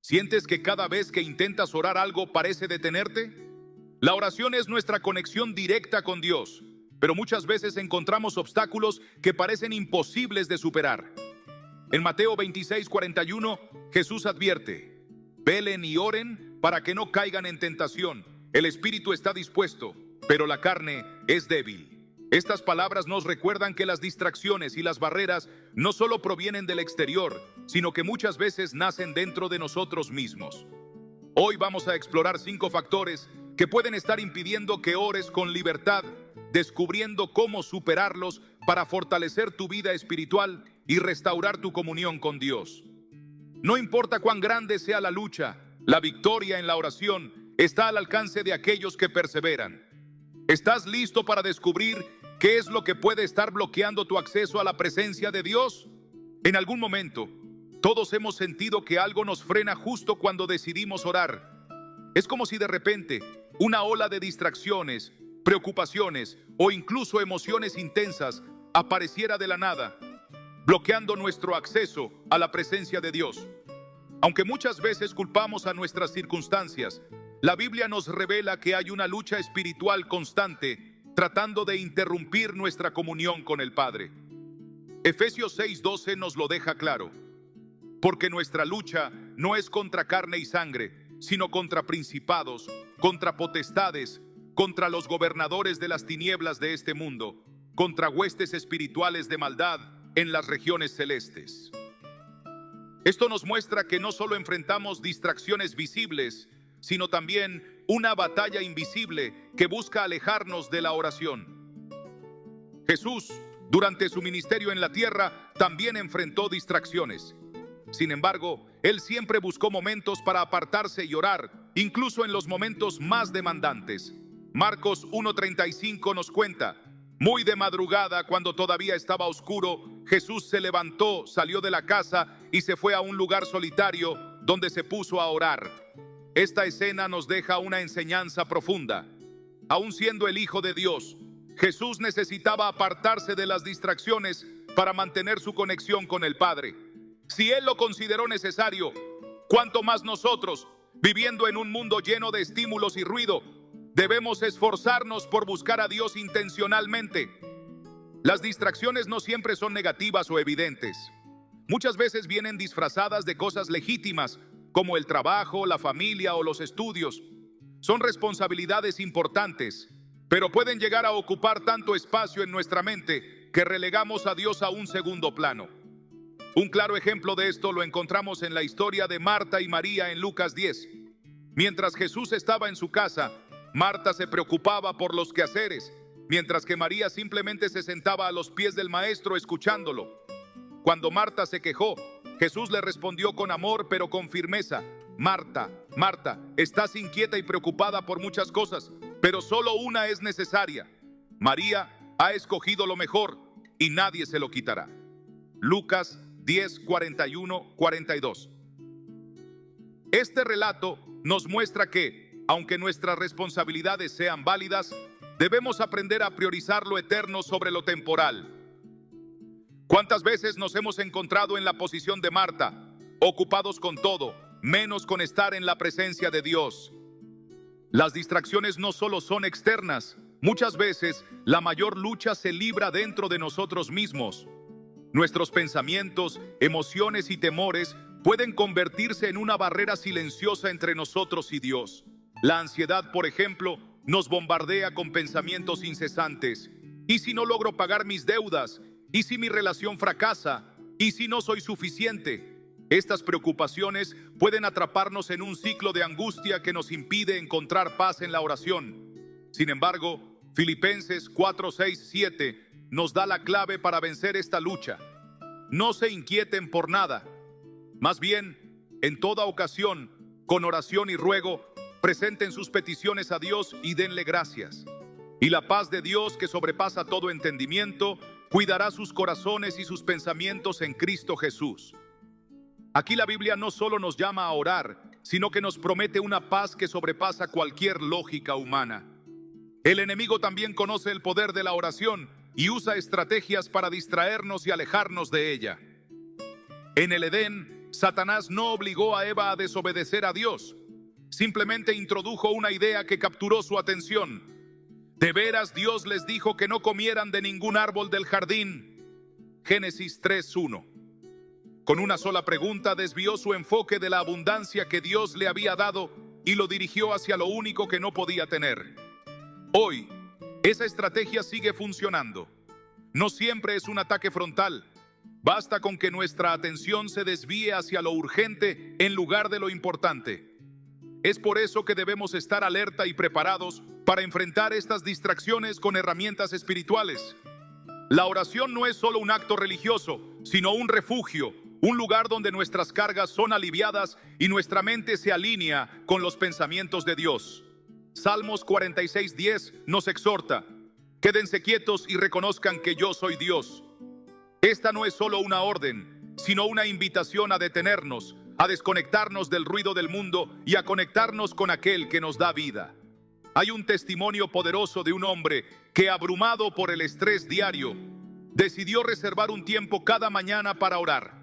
¿Sientes que cada vez que intentas orar algo parece detenerte? La oración es nuestra conexión directa con Dios, pero muchas veces encontramos obstáculos que parecen imposibles de superar. En Mateo 26:41, Jesús advierte: velen y oren para que no caigan en tentación. El espíritu está dispuesto, pero la carne es débil. Estas palabras nos recuerdan que las distracciones y las barreras no solo provienen del exterior, sino que muchas veces nacen dentro de nosotros mismos. Hoy vamos a explorar 5 factores que pueden estar impidiendo que ores con libertad, descubriendo cómo superarlos para fortalecer tu vida espiritual y restaurar tu comunión con Dios. No importa cuán grande sea la lucha, la victoria en la oración está al alcance de aquellos que perseveran. ¿Estás listo para descubrir qué es lo que puede estar bloqueando tu acceso a la presencia de Dios? En algún momento, todos hemos sentido que algo nos frena justo cuando decidimos orar. Es como si de repente una ola de distracciones, preocupaciones o incluso emociones intensas apareciera de la nada, bloqueando nuestro acceso a la presencia de Dios. Aunque muchas veces culpamos a nuestras circunstancias, la Biblia nos revela que hay una lucha espiritual constante tratando de interrumpir nuestra comunión con el Padre. Efesios 6:12 nos lo deja claro. Porque nuestra lucha no es contra carne y sangre, sino contra principados, contra potestades, contra los gobernadores de las tinieblas de este mundo, contra huestes espirituales de maldad en las regiones celestes. Esto nos muestra que no solo enfrentamos distracciones visibles, sino también una batalla invisible que busca alejarnos de la oración. Jesús, durante su ministerio en la tierra, también enfrentó distracciones. Sin embargo, Él siempre buscó momentos para apartarse y orar, incluso en los momentos más demandantes. Marcos 1:35 nos cuenta: muy de madrugada, cuando todavía estaba oscuro, Jesús se levantó, salió de la casa y se fue a un lugar solitario donde se puso a orar. Esta escena nos deja una enseñanza profunda. Aun siendo el Hijo de Dios, Jesús necesitaba apartarse de las distracciones para mantener su conexión con el Padre. Si Él lo consideró necesario, ¿cuánto más nosotros, viviendo en un mundo lleno de estímulos y ruido, debemos esforzarnos por buscar a Dios intencionalmente? Las distracciones no siempre son negativas o evidentes. Muchas veces vienen disfrazadas de cosas legítimas, como el trabajo, la familia o los estudios. Son responsabilidades importantes, pero pueden llegar a ocupar tanto espacio en nuestra mente que relegamos a Dios a un segundo plano. Un claro ejemplo de esto lo encontramos en la historia de Marta y María en Lucas 10. Mientras Jesús estaba en su casa, Marta se preocupaba por los quehaceres, mientras que María simplemente se sentaba a los pies del maestro escuchándolo. Cuando Marta se quejó, Jesús le respondió con amor pero con firmeza: Marta, Marta, estás inquieta y preocupada por muchas cosas, pero solo una es necesaria. María ha escogido lo mejor y nadie se lo quitará. Lucas 10:41-42. Este relato nos muestra que, aunque nuestras responsabilidades sean válidas, debemos aprender a priorizar lo eterno sobre lo temporal. ¿Cuántas veces nos hemos encontrado en la posición de Marta, ocupados con todo, menos con estar en la presencia de Dios? Las distracciones no solo son externas, muchas veces la mayor lucha se libra dentro de nosotros mismos. Nuestros pensamientos, emociones y temores pueden convertirse en una barrera silenciosa entre nosotros y Dios. La ansiedad, por ejemplo, nos bombardea con pensamientos incesantes. ¿Y si no logro pagar mis deudas? ¿Y si mi relación fracasa? ¿Y si no soy suficiente? Estas preocupaciones pueden atraparnos en un ciclo de angustia que nos impide encontrar paz en la oración. Sin embargo, Filipenses 4:6-7 nos da la clave para vencer esta lucha. No se inquieten por nada. Más bien, en toda ocasión, con oración y ruego, presenten sus peticiones a Dios y denle gracias. Y la paz de Dios, que sobrepasa todo entendimiento, cuidará sus corazones y sus pensamientos en Cristo Jesús. Aquí la Biblia no solo nos llama a orar, sino que nos promete una paz que sobrepasa cualquier lógica humana. El enemigo también conoce el poder de la oración y usa estrategias para distraernos y alejarnos de ella. En el Edén, Satanás no obligó a Eva a desobedecer a Dios. Simplemente introdujo una idea que capturó su atención. ¿De veras Dios les dijo que no comieran de ningún árbol del jardín? Génesis 3:1. Con una sola pregunta desvió su enfoque de la abundancia que Dios le había dado y lo dirigió hacia lo único que no podía tener. Hoy, esa estrategia sigue funcionando. No siempre es un ataque frontal. Basta con que nuestra atención se desvíe hacia lo urgente en lugar de lo importante. Es por eso que debemos estar alerta y preparados para enfrentar estas distracciones con herramientas espirituales. La oración no es solo un acto religioso, sino un refugio, un lugar donde nuestras cargas son aliviadas y nuestra mente se alinea con los pensamientos de Dios. Salmos 46:10 nos exhorta: quédense quietos y reconozcan que yo soy Dios. Esta no es solo una orden, sino una invitación a detenernos, a desconectarnos del ruido del mundo y a conectarnos con aquel que nos da vida. Hay un testimonio poderoso de un hombre que, abrumado por el estrés diario, decidió reservar un tiempo cada mañana para orar.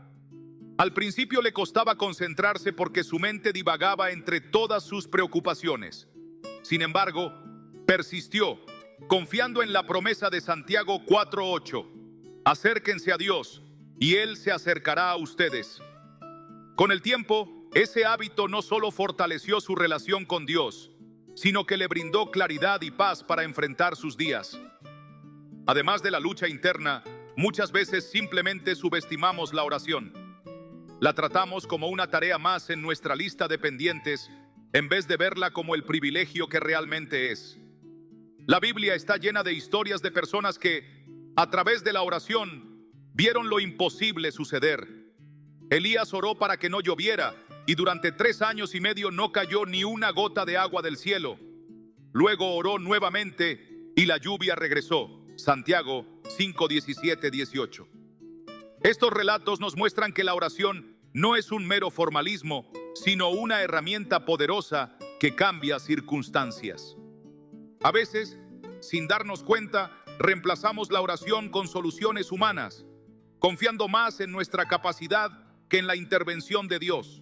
Al principio le costaba concentrarse porque su mente divagaba entre todas sus preocupaciones. Sin embargo, persistió, confiando en la promesa de Santiago 4:8. Acérquense a Dios y Él se acercará a ustedes. Con el tiempo, ese hábito no solo fortaleció su relación con Dios, sino que le brindó claridad y paz para enfrentar sus días. Además de la lucha interna, muchas veces simplemente subestimamos la oración. La tratamos como una tarea más en nuestra lista de pendientes, en vez de verla como el privilegio que realmente es. La Biblia está llena de historias de personas que, a través de la oración, vieron lo imposible suceder. Elías oró para que no lloviera y durante 3 años y medio no cayó ni una gota de agua del cielo. Luego oró nuevamente y la lluvia regresó. Santiago 5:17-18. Estos relatos nos muestran que la oración no es un mero formalismo, sino una herramienta poderosa que cambia circunstancias. A veces, sin darnos cuenta, reemplazamos la oración con soluciones humanas, confiando más en nuestra capacidad que en la intervención de Dios.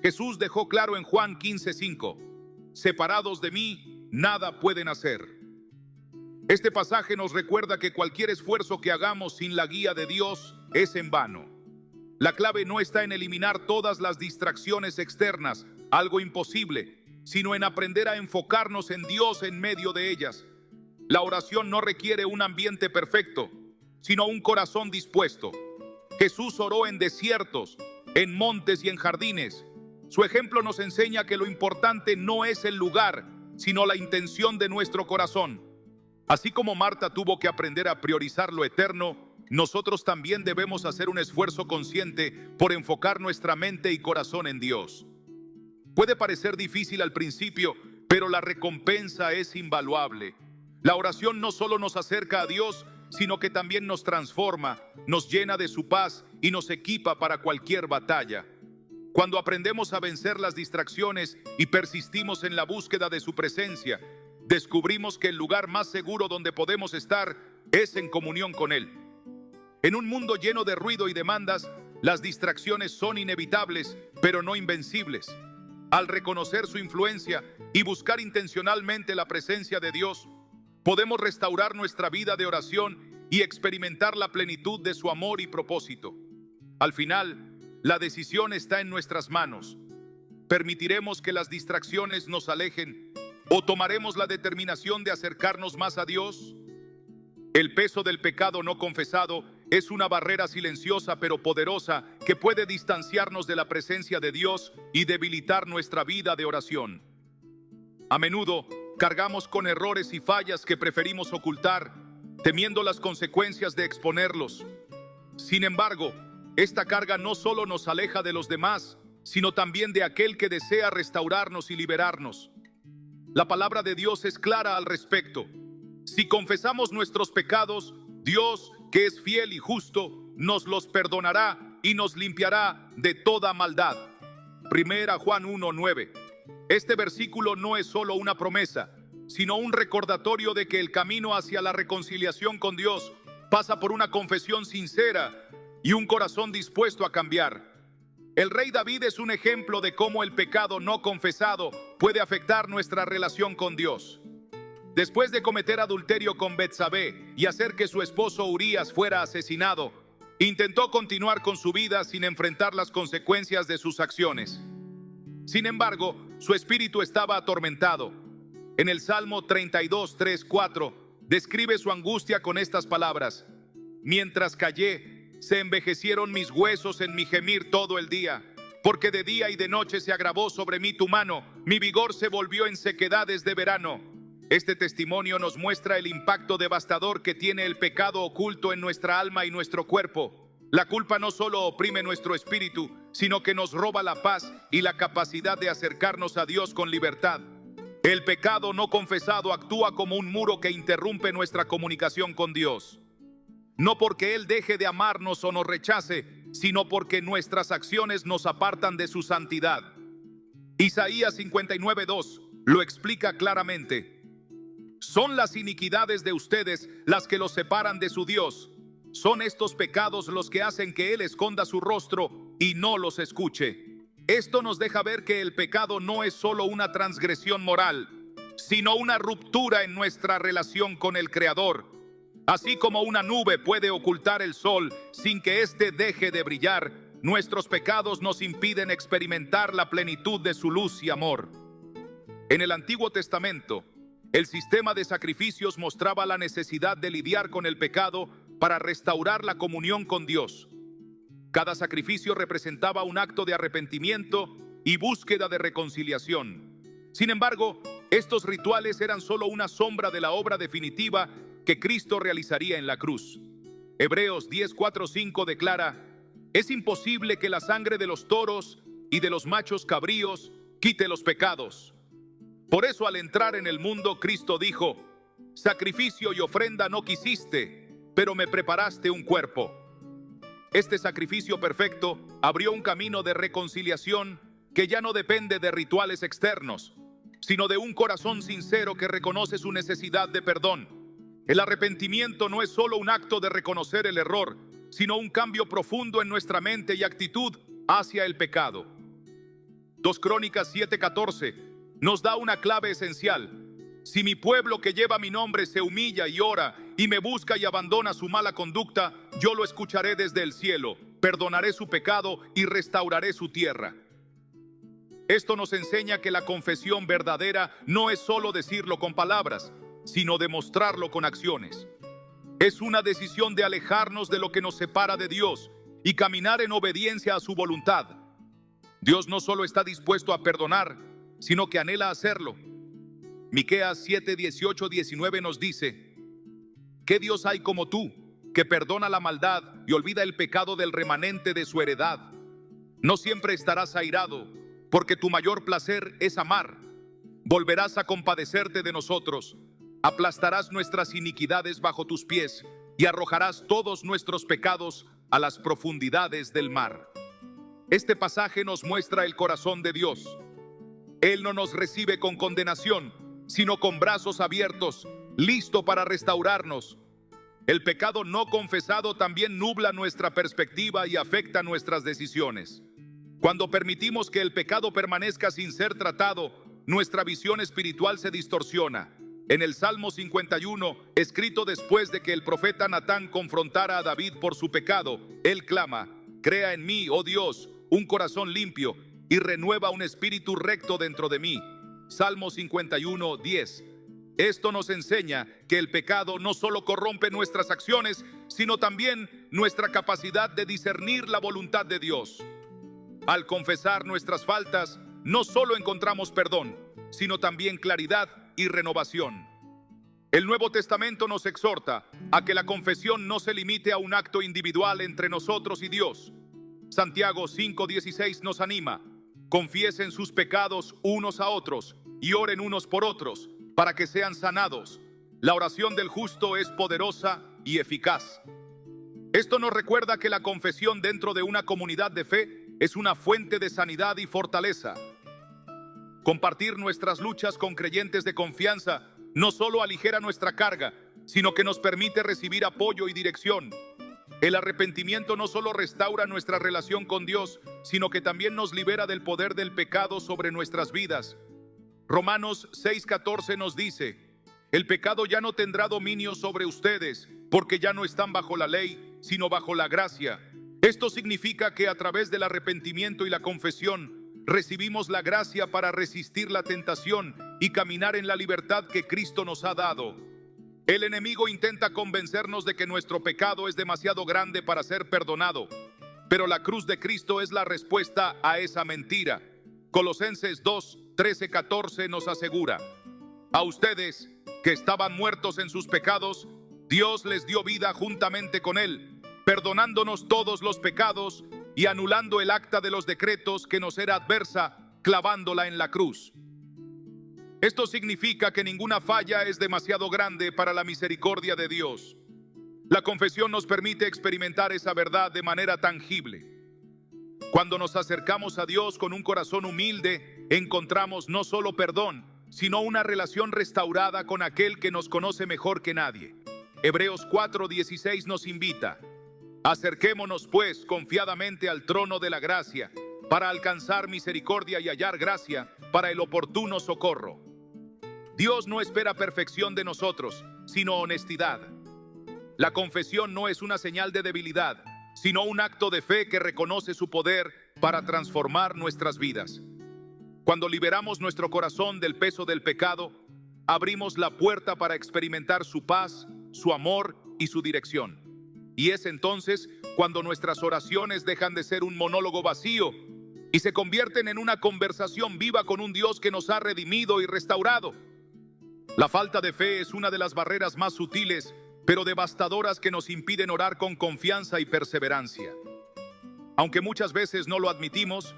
Jesús dejó claro en Juan 15:5: separados de mí, nada pueden hacer. Este pasaje nos recuerda que cualquier esfuerzo que hagamos sin la guía de Dios es en vano. La clave no está en eliminar todas las distracciones externas, algo imposible, sino en aprender a enfocarnos en Dios en medio de ellas. La oración no requiere un ambiente perfecto, sino un corazón dispuesto. Jesús oró en desiertos, en montes y en jardines. Su ejemplo nos enseña que lo importante no es el lugar, sino la intención de nuestro corazón. Así como Marta tuvo que aprender a priorizar lo eterno, nosotros también debemos hacer un esfuerzo consciente por enfocar nuestra mente y corazón en Dios. Puede parecer difícil al principio, pero la recompensa es invaluable. La oración no solo nos acerca a Dios, sino que también nos transforma, nos llena de su paz y nos equipa para cualquier batalla. Cuando aprendemos a vencer las distracciones y persistimos en la búsqueda de su presencia, descubrimos que el lugar más seguro donde podemos estar es en comunión con Él. En un mundo lleno de ruido y demandas, las distracciones son inevitables, pero no invencibles. Al reconocer su influencia y buscar intencionalmente la presencia de Dios, podemos restaurar nuestra vida de oración y experimentar la plenitud de su amor y propósito. Al final, la decisión está en nuestras manos. ¿Permitiremos que las distracciones nos alejen o tomaremos la determinación de acercarnos más a Dios? El peso del pecado no confesado es una barrera silenciosa pero poderosa que puede distanciarnos de la presencia de Dios y debilitar nuestra vida de oración. A menudo cargamos con errores y fallas que preferimos ocultar, temiendo las consecuencias de exponerlos. Sin embargo, esta carga no solo nos aleja de los demás, sino también de aquel que desea restaurarnos y liberarnos. La palabra de Dios es clara al respecto. Si confesamos nuestros pecados, Dios, que es fiel y justo, nos los perdonará y nos limpiará de toda maldad. Primera Juan 1:9. Este versículo no es solo una promesa, sino un recordatorio de que el camino hacia la reconciliación con Dios pasa por una confesión sincera y un corazón dispuesto a cambiar. El rey David es un ejemplo de cómo el pecado no confesado puede afectar nuestra relación con Dios. Después de cometer adulterio con Betsabé y hacer que su esposo Urías fuera asesinado, intentó continuar con su vida sin enfrentar las consecuencias de sus acciones. Sin embargo, su espíritu estaba atormentado. En el Salmo 32, 3, 4, describe su angustia con estas palabras: mientras callé, se envejecieron mis huesos en mi gemir todo el día, porque de día y de noche se agravó sobre mí tu mano, mi vigor se volvió en sequedades de verano. Este testimonio nos muestra el impacto devastador que tiene el pecado oculto en nuestra alma y nuestro cuerpo. La culpa no solo oprime nuestro espíritu, sino que nos roba la paz y la capacidad de acercarnos a Dios con libertad. El pecado no confesado actúa como un muro que interrumpe nuestra comunicación con Dios. No porque Él deje de amarnos o nos rechace, sino porque nuestras acciones nos apartan de su santidad. Isaías 59:2 lo explica claramente. Son las iniquidades de ustedes las que los separan de su Dios. Son estos pecados los que hacen que Él esconda su rostro y no los escuche. Esto nos deja ver que el pecado no es solo una transgresión moral, sino una ruptura en nuestra relación con el Creador. Así como una nube puede ocultar el sol sin que éste deje de brillar, nuestros pecados nos impiden experimentar la plenitud de su luz y amor. En el Antiguo Testamento, el sistema de sacrificios mostraba la necesidad de lidiar con el pecado para restaurar la comunión con Dios. Cada sacrificio representaba un acto de arrepentimiento y búsqueda de reconciliación. Sin embargo, estos rituales eran solo una sombra de la obra definitiva que Cristo realizaría en la cruz. Hebreos 10:4-5 declara: es imposible que la sangre de los toros y de los machos cabríos quite los pecados. Por eso, al entrar en el mundo, Cristo dijo: sacrificio y ofrenda no quisiste, pero me preparaste un cuerpo. Este sacrificio perfecto abrió un camino de reconciliación que ya no depende de rituales externos, sino de un corazón sincero que reconoce su necesidad de perdón. El arrepentimiento no es solo un acto de reconocer el error, sino un cambio profundo en nuestra mente y actitud hacia el pecado. 2 Crónicas 7:14 nos da una clave esencial. Si mi pueblo que lleva mi nombre se humilla y ora y me busca y abandona su mala conducta, yo lo escucharé desde el cielo, perdonaré su pecado y restauraré su tierra. Esto nos enseña que la confesión verdadera no es solo decirlo con palabras, sino demostrarlo con acciones. Es una decisión de alejarnos de lo que nos separa de Dios y caminar en obediencia a su voluntad. Dios no solo está dispuesto a perdonar, sino que anhela hacerlo. Miqueas 7:18-19 nos dice: ¿qué Dios hay como tú, que perdona la maldad y olvida el pecado del remanente de su heredad? No siempre estarás airado, porque tu mayor placer es amar. Volverás a compadecerte de nosotros, aplastarás nuestras iniquidades bajo tus pies y arrojarás todos nuestros pecados a las profundidades del mar. Este pasaje nos muestra el corazón de Dios. Él no nos recibe con condenación, sino con brazos abiertos, listo para restaurarnos. El pecado no confesado también nubla nuestra perspectiva y afecta nuestras decisiones. Cuando permitimos que el pecado permanezca sin ser tratado, nuestra visión espiritual se distorsiona. En el Salmo 51, escrito después de que el profeta Natán confrontara a David por su pecado, él clama: crea en mí, oh Dios, un corazón limpio y renueva un espíritu recto dentro de mí. Salmo 51:10. Esto nos enseña que el pecado no solo corrompe nuestras acciones, sino también nuestra capacidad de discernir la voluntad de Dios. Al confesar nuestras faltas, no solo encontramos perdón, sino también claridad y renovación. El Nuevo Testamento nos exhorta a que la confesión no se limite a un acto individual entre nosotros y Dios. Santiago 5:16 nos anima: confiesen sus pecados unos a otros y oren unos por otros para que sean sanados. La oración del justo es poderosa y eficaz. Esto nos recuerda que la confesión dentro de una comunidad de fe es una fuente de sanidad y fortaleza. Compartir nuestras luchas con creyentes de confianza no solo aligera nuestra carga, sino que nos permite recibir apoyo y dirección. El arrepentimiento no solo restaura nuestra relación con Dios, sino que también nos libera del poder del pecado sobre nuestras vidas. Romanos 6:14 nos dice: el pecado ya no tendrá dominio sobre ustedes, porque ya no están bajo la ley, sino bajo la gracia. Esto significa que a través del arrepentimiento y la confesión, recibimos la gracia para resistir la tentación y caminar en la libertad que Cristo nos ha dado. El enemigo intenta convencernos de que nuestro pecado es demasiado grande para ser perdonado, pero la cruz de Cristo es la respuesta a esa mentira. Colosenses 2:13-14 nos asegura: a ustedes, que estaban muertos en sus pecados, Dios les dio vida juntamente con Él, perdonándonos todos los pecados y anulando el acta de los decretos que nos era adversa, clavándola en la cruz. Esto significa que ninguna falla es demasiado grande para la misericordia de Dios. La confesión nos permite experimentar esa verdad de manera tangible. Cuando nos acercamos a Dios con un corazón humilde, encontramos no solo perdón, sino una relación restaurada con aquel que nos conoce mejor que nadie. Hebreos 4:16 nos invita: acerquémonos pues confiadamente al trono de la gracia, para alcanzar misericordia y hallar gracia para el oportuno socorro. Dios no espera perfección de nosotros, sino honestidad. La confesión no es una señal de debilidad, sino un acto de fe que reconoce su poder para transformar nuestras vidas. Cuando liberamos nuestro corazón del peso del pecado, abrimos la puerta para experimentar su paz, su amor y su dirección. Y es entonces cuando nuestras oraciones dejan de ser un monólogo vacío y se convierten en una conversación viva con un Dios que nos ha redimido y restaurado. La falta de fe es una de las barreras más sutiles, pero devastadoras, que nos impiden orar con confianza y perseverancia. Aunque muchas veces no lo admitimos,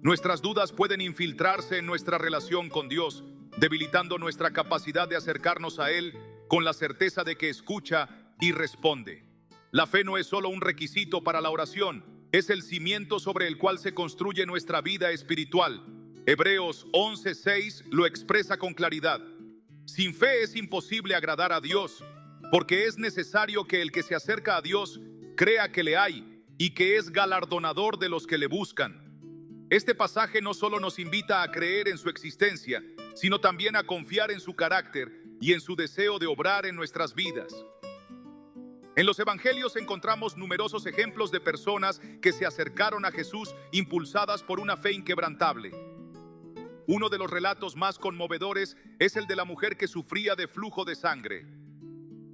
nuestras dudas pueden infiltrarse en nuestra relación con Dios, debilitando nuestra capacidad de acercarnos a Él con la certeza de que escucha y responde. La fe no es solo un requisito para la oración, es el cimiento sobre el cual se construye nuestra vida espiritual. Hebreos 11:6 lo expresa con claridad: sin fe es imposible agradar a Dios, porque es necesario que el que se acerca a Dios crea que le hay y que es galardonador de los que le buscan. Este pasaje no solo nos invita a creer en su existencia, sino también a confiar en su carácter y en su deseo de obrar en nuestras vidas. En los evangelios encontramos numerosos ejemplos de personas que se acercaron a Jesús impulsadas por una fe inquebrantable. Uno de los relatos más conmovedores es el de la mujer que sufría de flujo de sangre.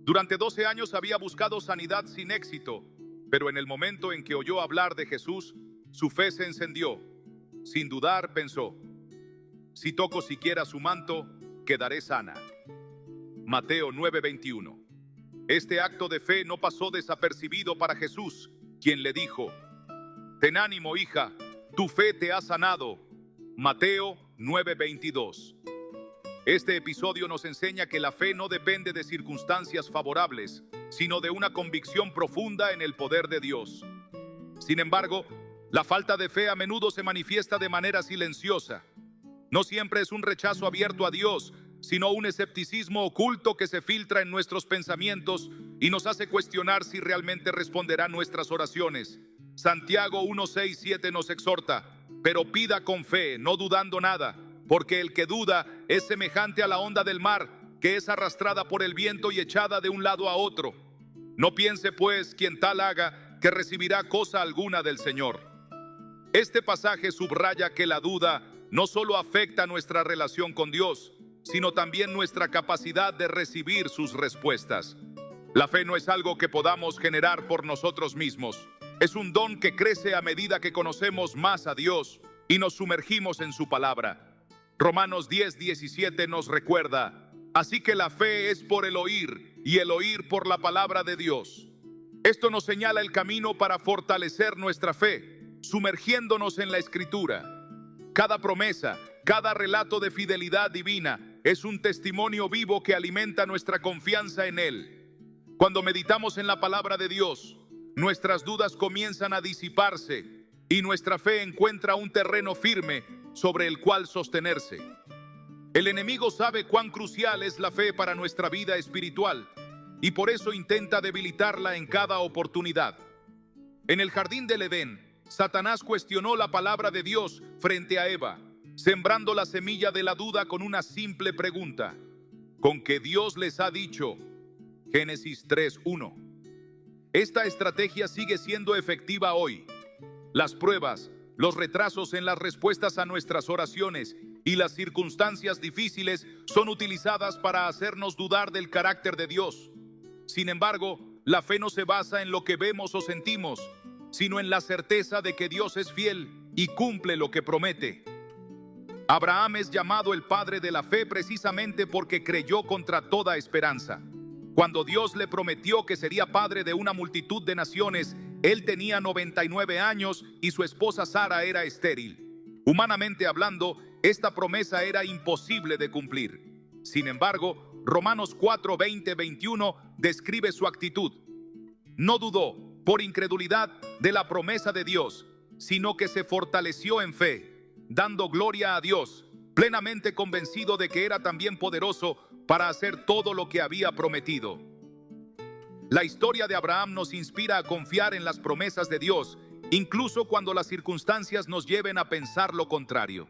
Durante 12 años había buscado sanidad sin éxito, pero en el momento en que oyó hablar de Jesús, su fe se encendió. Sin dudar, pensó: si toco siquiera su manto, quedaré sana. Mateo 9:21. Este acto de fe no pasó desapercibido para Jesús, quien le dijo: ten ánimo, hija, tu fe te ha sanado. Mateo 9:22. Este episodio nos enseña que la fe no depende de circunstancias favorables, sino de una convicción profunda en el poder de Dios. Sin embargo, la falta de fe a menudo se manifiesta de manera silenciosa. No siempre es un rechazo abierto a Dios, sino un escepticismo oculto que se filtra en nuestros pensamientos y nos hace cuestionar si realmente responderá nuestras oraciones. Santiago 1:6-7 nos exhorta: pero pida con fe, no dudando nada, porque el que duda es semejante a la onda del mar, que es arrastrada por el viento y echada de un lado a otro. No piense pues quien tal haga que recibirá cosa alguna del Señor. Este pasaje subraya que la duda no solo afecta nuestra relación con Dios, sino también nuestra capacidad de recibir sus respuestas. La fe no es algo que podamos generar por nosotros mismos. Es un don que crece a medida que conocemos más a Dios y nos sumergimos en su palabra. Romanos 10:17 nos recuerda: así que la fe es por el oír y el oír por la palabra de Dios. Esto nos señala el camino para fortalecer nuestra fe, sumergiéndonos en la Escritura. Cada promesa, cada relato de fidelidad divina es un testimonio vivo que alimenta nuestra confianza en Él. Cuando meditamos en la palabra de Dios, nuestras dudas comienzan a disiparse y nuestra fe encuentra un terreno firme sobre el cual sostenerse. El enemigo sabe cuán crucial es la fe para nuestra vida espiritual y por eso intenta debilitarla en cada oportunidad. En el jardín del Edén, Satanás cuestionó la palabra de Dios frente a Eva, sembrando la semilla de la duda con una simple pregunta: ¿con qué Dios les ha dicho? Génesis 3:1. Esta estrategia sigue siendo efectiva hoy. Las pruebas, los retrasos en las respuestas a nuestras oraciones y las circunstancias difíciles son utilizadas para hacernos dudar del carácter de Dios. Sin embargo, la fe no se basa en lo que vemos o sentimos, sino en la certeza de que Dios es fiel y cumple lo que promete. Abraham es llamado el padre de la fe precisamente porque creyó contra toda esperanza. Cuando Dios le prometió que sería padre de una multitud de naciones, él tenía 99 años y su esposa Sara era estéril. Humanamente hablando, esta promesa era imposible de cumplir. Sin embargo, Romanos 4, 20, 21 describe su actitud. No dudó, por incredulidad, de la promesa de Dios, sino que se fortaleció en fe, dando gloria a Dios, plenamente convencido de que era también poderoso para hacer todo lo que había prometido. La historia de Abraham nos inspira a confiar en las promesas de Dios, incluso cuando las circunstancias nos lleven a pensar lo contrario.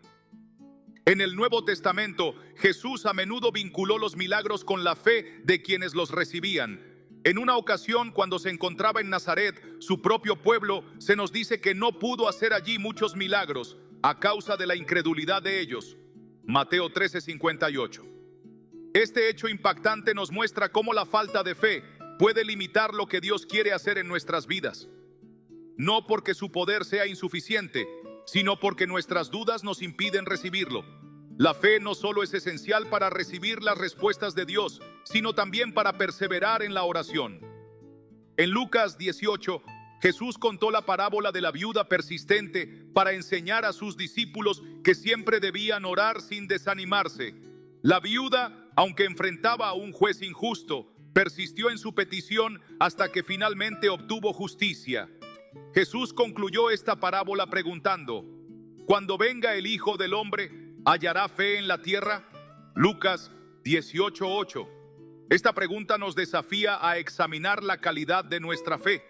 En el Nuevo Testamento, Jesús a menudo vinculó los milagros con la fe de quienes los recibían. En una ocasión, cuando se encontraba en Nazaret, su propio pueblo, se nos dice que no pudo hacer allí muchos milagros a causa de la incredulidad de ellos. Mateo 13:58. Este hecho impactante nos muestra cómo la falta de fe puede limitar lo que Dios quiere hacer en nuestras vidas. No porque su poder sea insuficiente, sino porque nuestras dudas nos impiden recibirlo. La fe no solo es esencial para recibir las respuestas de Dios, sino también para perseverar en la oración. En Lucas 18, Jesús contó la parábola de la viuda persistente para enseñar a sus discípulos que siempre debían orar sin desanimarse. La viuda, aunque enfrentaba a un juez injusto, persistió en su petición hasta que finalmente obtuvo justicia. Jesús concluyó esta parábola preguntando: ¿cuando venga el Hijo del Hombre, hallará fe en la tierra? Lucas 18:8. Esta pregunta nos desafía a examinar la calidad de nuestra fe.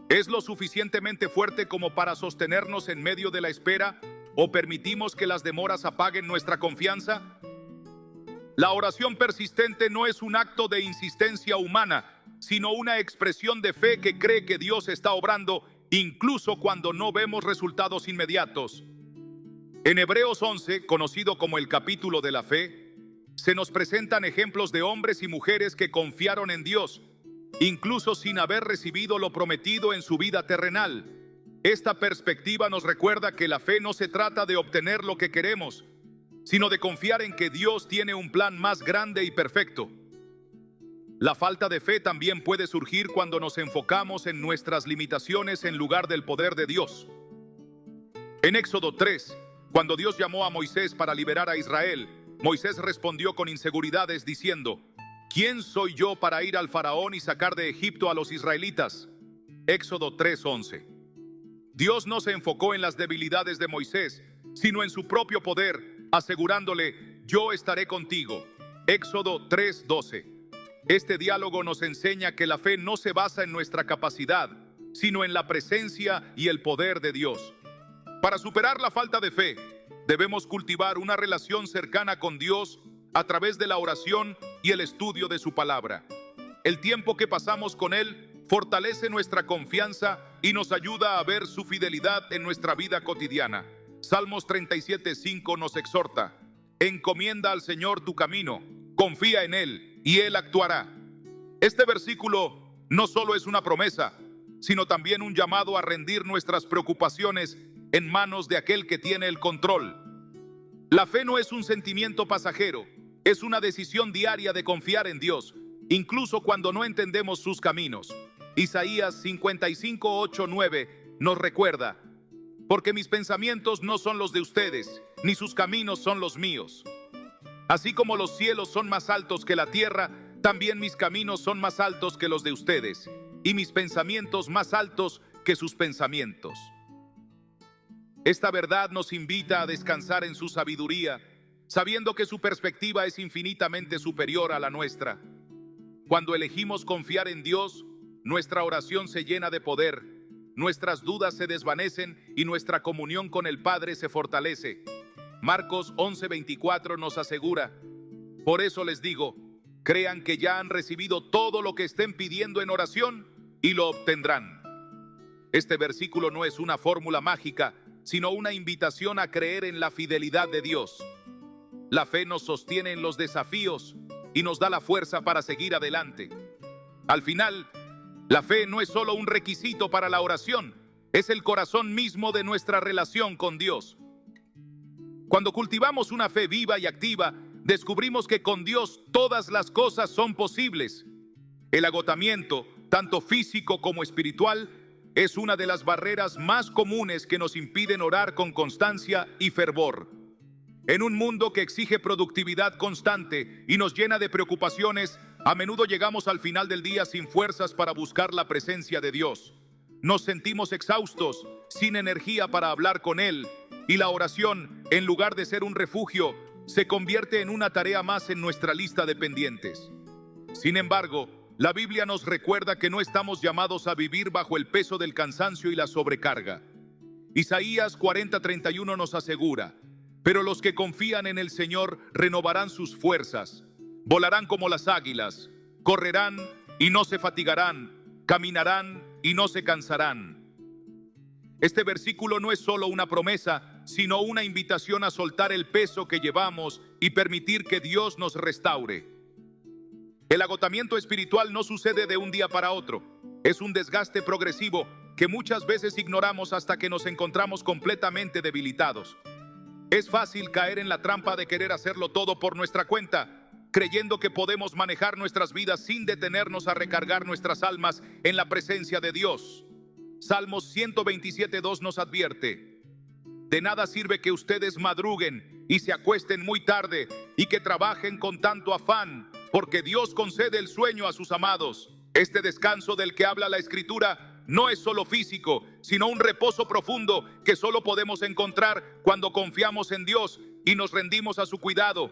¿Es lo suficientemente fuerte como para sostenernos en medio de la espera, o permitimos que las demoras apaguen nuestra confianza? La oración persistente no es un acto de insistencia humana, sino una expresión de fe que cree que Dios está obrando, incluso cuando no vemos resultados inmediatos. En Hebreos 11, conocido como el capítulo de la fe, se nos presentan ejemplos de hombres y mujeres que confiaron en Dios, incluso sin haber recibido lo prometido en su vida terrenal. Esta perspectiva nos recuerda que la fe no se trata de obtener lo que queremos, sino de confiar en que Dios tiene un plan más grande y perfecto. La falta de fe también puede surgir cuando nos enfocamos en nuestras limitaciones en lugar del poder de Dios. En Éxodo 3, cuando Dios llamó a Moisés para liberar a Israel, Moisés respondió con inseguridades diciendo: ¿quién soy yo para ir al faraón y sacar de Egipto a los israelitas? Éxodo 3:11. Dios no se enfocó en las debilidades de Moisés, sino en su propio poder, asegurándole: yo estaré contigo. Éxodo 3:12. Este diálogo nos enseña que la fe no se basa en nuestra capacidad, sino en la presencia y el poder de Dios. Para superar la falta de fe, debemos cultivar una relación cercana con Dios a través de la oración y el estudio de su palabra. El tiempo que pasamos con Él fortalece nuestra confianza y nos ayuda a ver su fidelidad en nuestra vida cotidiana. Salmos 37:5 nos exhorta: encomienda al Señor tu camino, confía en Él y Él actuará. Este versículo no solo es una promesa, sino también un llamado a rendir nuestras preocupaciones en manos de aquel que tiene el control. La fe no es un sentimiento pasajero, es una decisión diaria de confiar en Dios, incluso cuando no entendemos sus caminos. Isaías 55:8-9 nos recuerda: porque mis pensamientos no son los de ustedes, ni sus caminos son los míos. Así como los cielos son más altos que la tierra, también mis caminos son más altos que los de ustedes, y mis pensamientos más altos que sus pensamientos. Esta verdad nos invita a descansar en su sabiduría, sabiendo que su perspectiva es infinitamente superior a la nuestra. Cuando elegimos confiar en Dios, nuestra oración se llena de poder, nuestras dudas se desvanecen y nuestra comunión con el Padre se fortalece. Marcos 11:24 nos asegura: por eso les digo, crean que ya han recibido todo lo que estén pidiendo en oración y lo obtendrán. Este versículo no es una fórmula mágica, sino una invitación a creer en la fidelidad de Dios. La fe nos sostiene en los desafíos y nos da la fuerza para seguir adelante. Al final, la fe no es solo un requisito para la oración, es el corazón mismo de nuestra relación con Dios. Cuando cultivamos una fe viva y activa, descubrimos que con Dios todas las cosas son posibles. El agotamiento, tanto físico como espiritual, es una de las barreras más comunes que nos impiden orar con constancia y fervor. En un mundo que exige productividad constante y nos llena de preocupaciones, a menudo llegamos al final del día sin fuerzas para buscar la presencia de Dios. Nos sentimos exhaustos, sin energía para hablar con Él, y la oración, en lugar de ser un refugio, se convierte en una tarea más en nuestra lista de pendientes. Sin embargo, la Biblia nos recuerda que no estamos llamados a vivir bajo el peso del cansancio y la sobrecarga. Isaías 40:31 nos asegura: pero los que confían en el Señor renovarán sus fuerzas, volarán como las águilas, correrán y no se fatigarán, caminarán y no se cansarán. Este versículo no es solo una promesa, sino una invitación a soltar el peso que llevamos y permitir que Dios nos restaure. El agotamiento espiritual no sucede de un día para otro. Es un desgaste progresivo que muchas veces ignoramos hasta que nos encontramos completamente debilitados. Es fácil caer en la trampa de querer hacerlo todo por nuestra cuenta, creyendo que podemos manejar nuestras vidas sin detenernos a recargar nuestras almas en la presencia de Dios. Salmos 127:2 nos advierte: de nada sirve que ustedes madruguen y se acuesten muy tarde y que trabajen con tanto afán, porque Dios concede el sueño a sus amados. Este descanso del que habla la Escritura no es solo físico, sino un reposo profundo que solo podemos encontrar cuando confiamos en Dios y nos rendimos a su cuidado.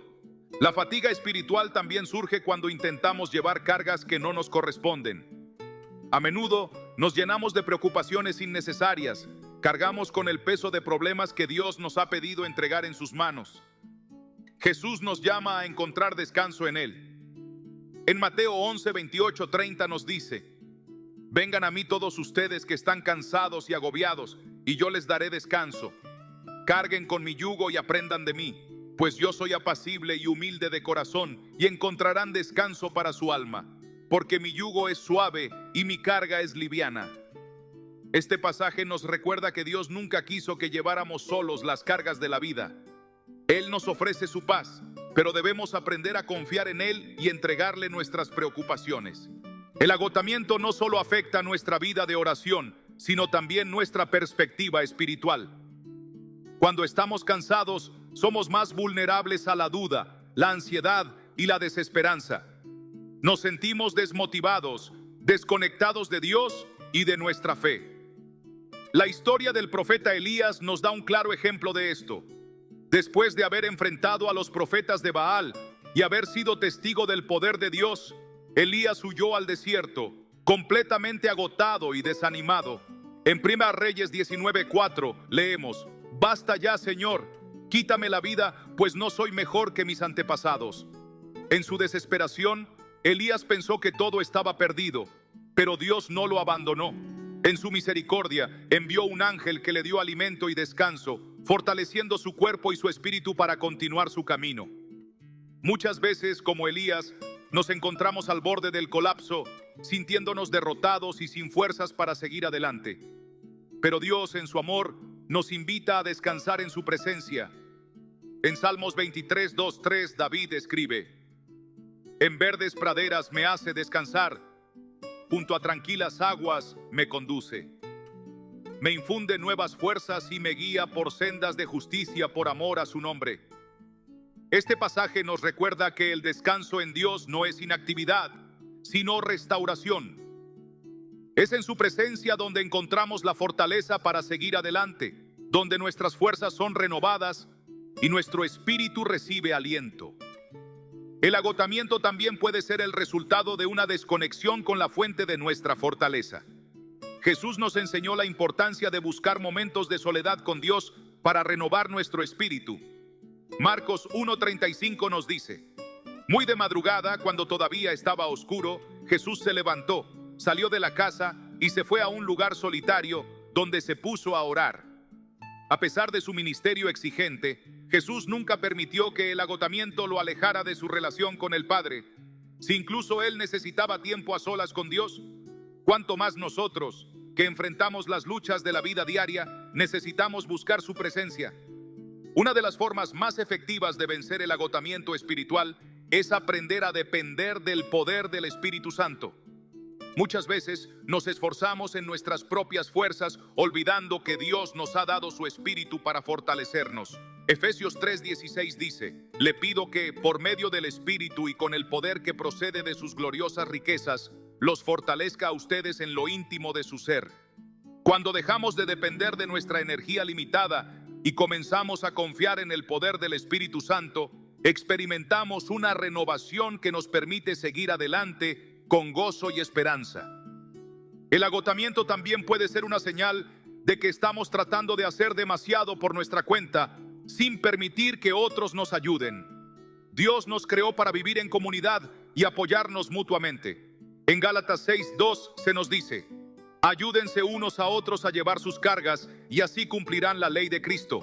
La fatiga espiritual también surge cuando intentamos llevar cargas que no nos corresponden. A menudo nos llenamos de preocupaciones innecesarias, cargamos con el peso de problemas que Dios nos ha pedido entregar en sus manos. Jesús nos llama a encontrar descanso en Él. En Mateo 11:28-30 nos dice: vengan a mí todos ustedes que están cansados y agobiados, y yo les daré descanso. Carguen con mi yugo y aprendan de mí, pues yo soy apacible y humilde de corazón, y encontrarán descanso para su alma, porque mi yugo es suave y mi carga es liviana. Este pasaje nos recuerda que Dios nunca quiso que lleváramos solos las cargas de la vida. Él nos ofrece su paz, pero debemos aprender a confiar en Él y entregarle nuestras preocupaciones. El agotamiento no solo afecta nuestra vida de oración, sino también nuestra perspectiva espiritual. Cuando estamos cansados, somos más vulnerables a la duda, la ansiedad y la desesperanza. Nos sentimos desmotivados, desconectados de Dios y de nuestra fe. La historia del profeta Elías nos da un claro ejemplo de esto. Después de haber enfrentado a los profetas de Baal y haber sido testigo del poder de Dios, Elías huyó al desierto, completamente agotado y desanimado. En 1 Reyes 19:4 leemos: basta ya, Señor, quítame la vida, pues no soy mejor que mis antepasados. En su desesperación, Elías pensó que todo estaba perdido, pero Dios no lo abandonó. En su misericordia, envió un ángel que le dio alimento y descanso, fortaleciendo su cuerpo y su espíritu para continuar su camino. Muchas veces, como Elías, nos encontramos al borde del colapso, sintiéndonos derrotados y sin fuerzas para seguir adelante. Pero Dios, en su amor, nos invita a descansar en su presencia. En Salmos 23:2-3, David escribe: en verdes praderas me hace descansar, junto a tranquilas aguas me conduce. Me infunde nuevas fuerzas y me guía por sendas de justicia por amor a su nombre. Este pasaje nos recuerda que el descanso en Dios no es inactividad, sino restauración. Es en su presencia donde encontramos la fortaleza para seguir adelante, donde nuestras fuerzas son renovadas y nuestro espíritu recibe aliento. El agotamiento también puede ser el resultado de una desconexión con la fuente de nuestra fortaleza. Jesús nos enseñó la importancia de buscar momentos de soledad con Dios para renovar nuestro espíritu. Marcos 1:35 nos dice: muy de madrugada, cuando todavía estaba oscuro, Jesús se levantó, salió de la casa y se fue a un lugar solitario donde se puso a orar. A pesar de su ministerio exigente, Jesús nunca permitió que el agotamiento lo alejara de su relación con el Padre. Si incluso él necesitaba tiempo a solas con Dios, ¿cuánto más nosotros, que enfrentamos las luchas de la vida diaria, necesitamos buscar su presencia? Una de las formas más efectivas de vencer el agotamiento espiritual es aprender a depender del poder del Espíritu Santo. Muchas veces nos esforzamos en nuestras propias fuerzas, olvidando que Dios nos ha dado su Espíritu para fortalecernos. Efesios 3:16 dice: le pido que, por medio del Espíritu y con el poder que procede de sus gloriosas riquezas, los fortalezca a ustedes en lo íntimo de su ser. Cuando dejamos de depender de nuestra energía limitada y comenzamos a confiar en el poder del Espíritu Santo, experimentamos una renovación que nos permite seguir adelante con gozo y esperanza. El agotamiento también puede ser una señal de que estamos tratando de hacer demasiado por nuestra cuenta, sin permitir que otros nos ayuden. Dios nos creó para vivir en comunidad y apoyarnos mutuamente. En Gálatas 6:2 se nos dice: ayúdense unos a otros a llevar sus cargas y así cumplirán la ley de Cristo.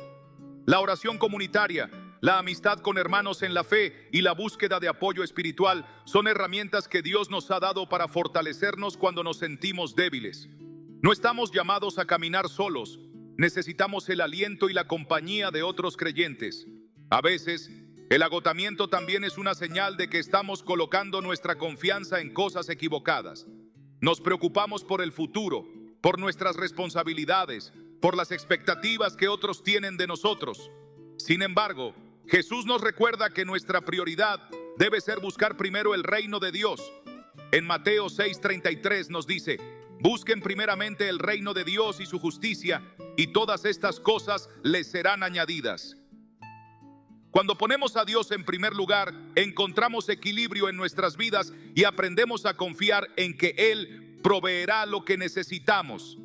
La oración comunitaria, la amistad con hermanos en la fe y la búsqueda de apoyo espiritual son herramientas que Dios nos ha dado para fortalecernos cuando nos sentimos débiles. No estamos llamados a caminar solos, necesitamos el aliento y la compañía de otros creyentes. A veces, el agotamiento también es una señal de que estamos colocando nuestra confianza en cosas equivocadas. Nos preocupamos por el futuro, por nuestras responsabilidades, por las expectativas que otros tienen de nosotros. Sin embargo, Jesús nos recuerda que nuestra prioridad debe ser buscar primero el reino de Dios. En Mateo 6:33 nos dice: busquen primeramente el reino de Dios y su justicia, y todas estas cosas les serán añadidas. Cuando ponemos a Dios en primer lugar, encontramos equilibrio en nuestras vidas y aprendemos a confiar en que Él proveerá lo que necesitamos.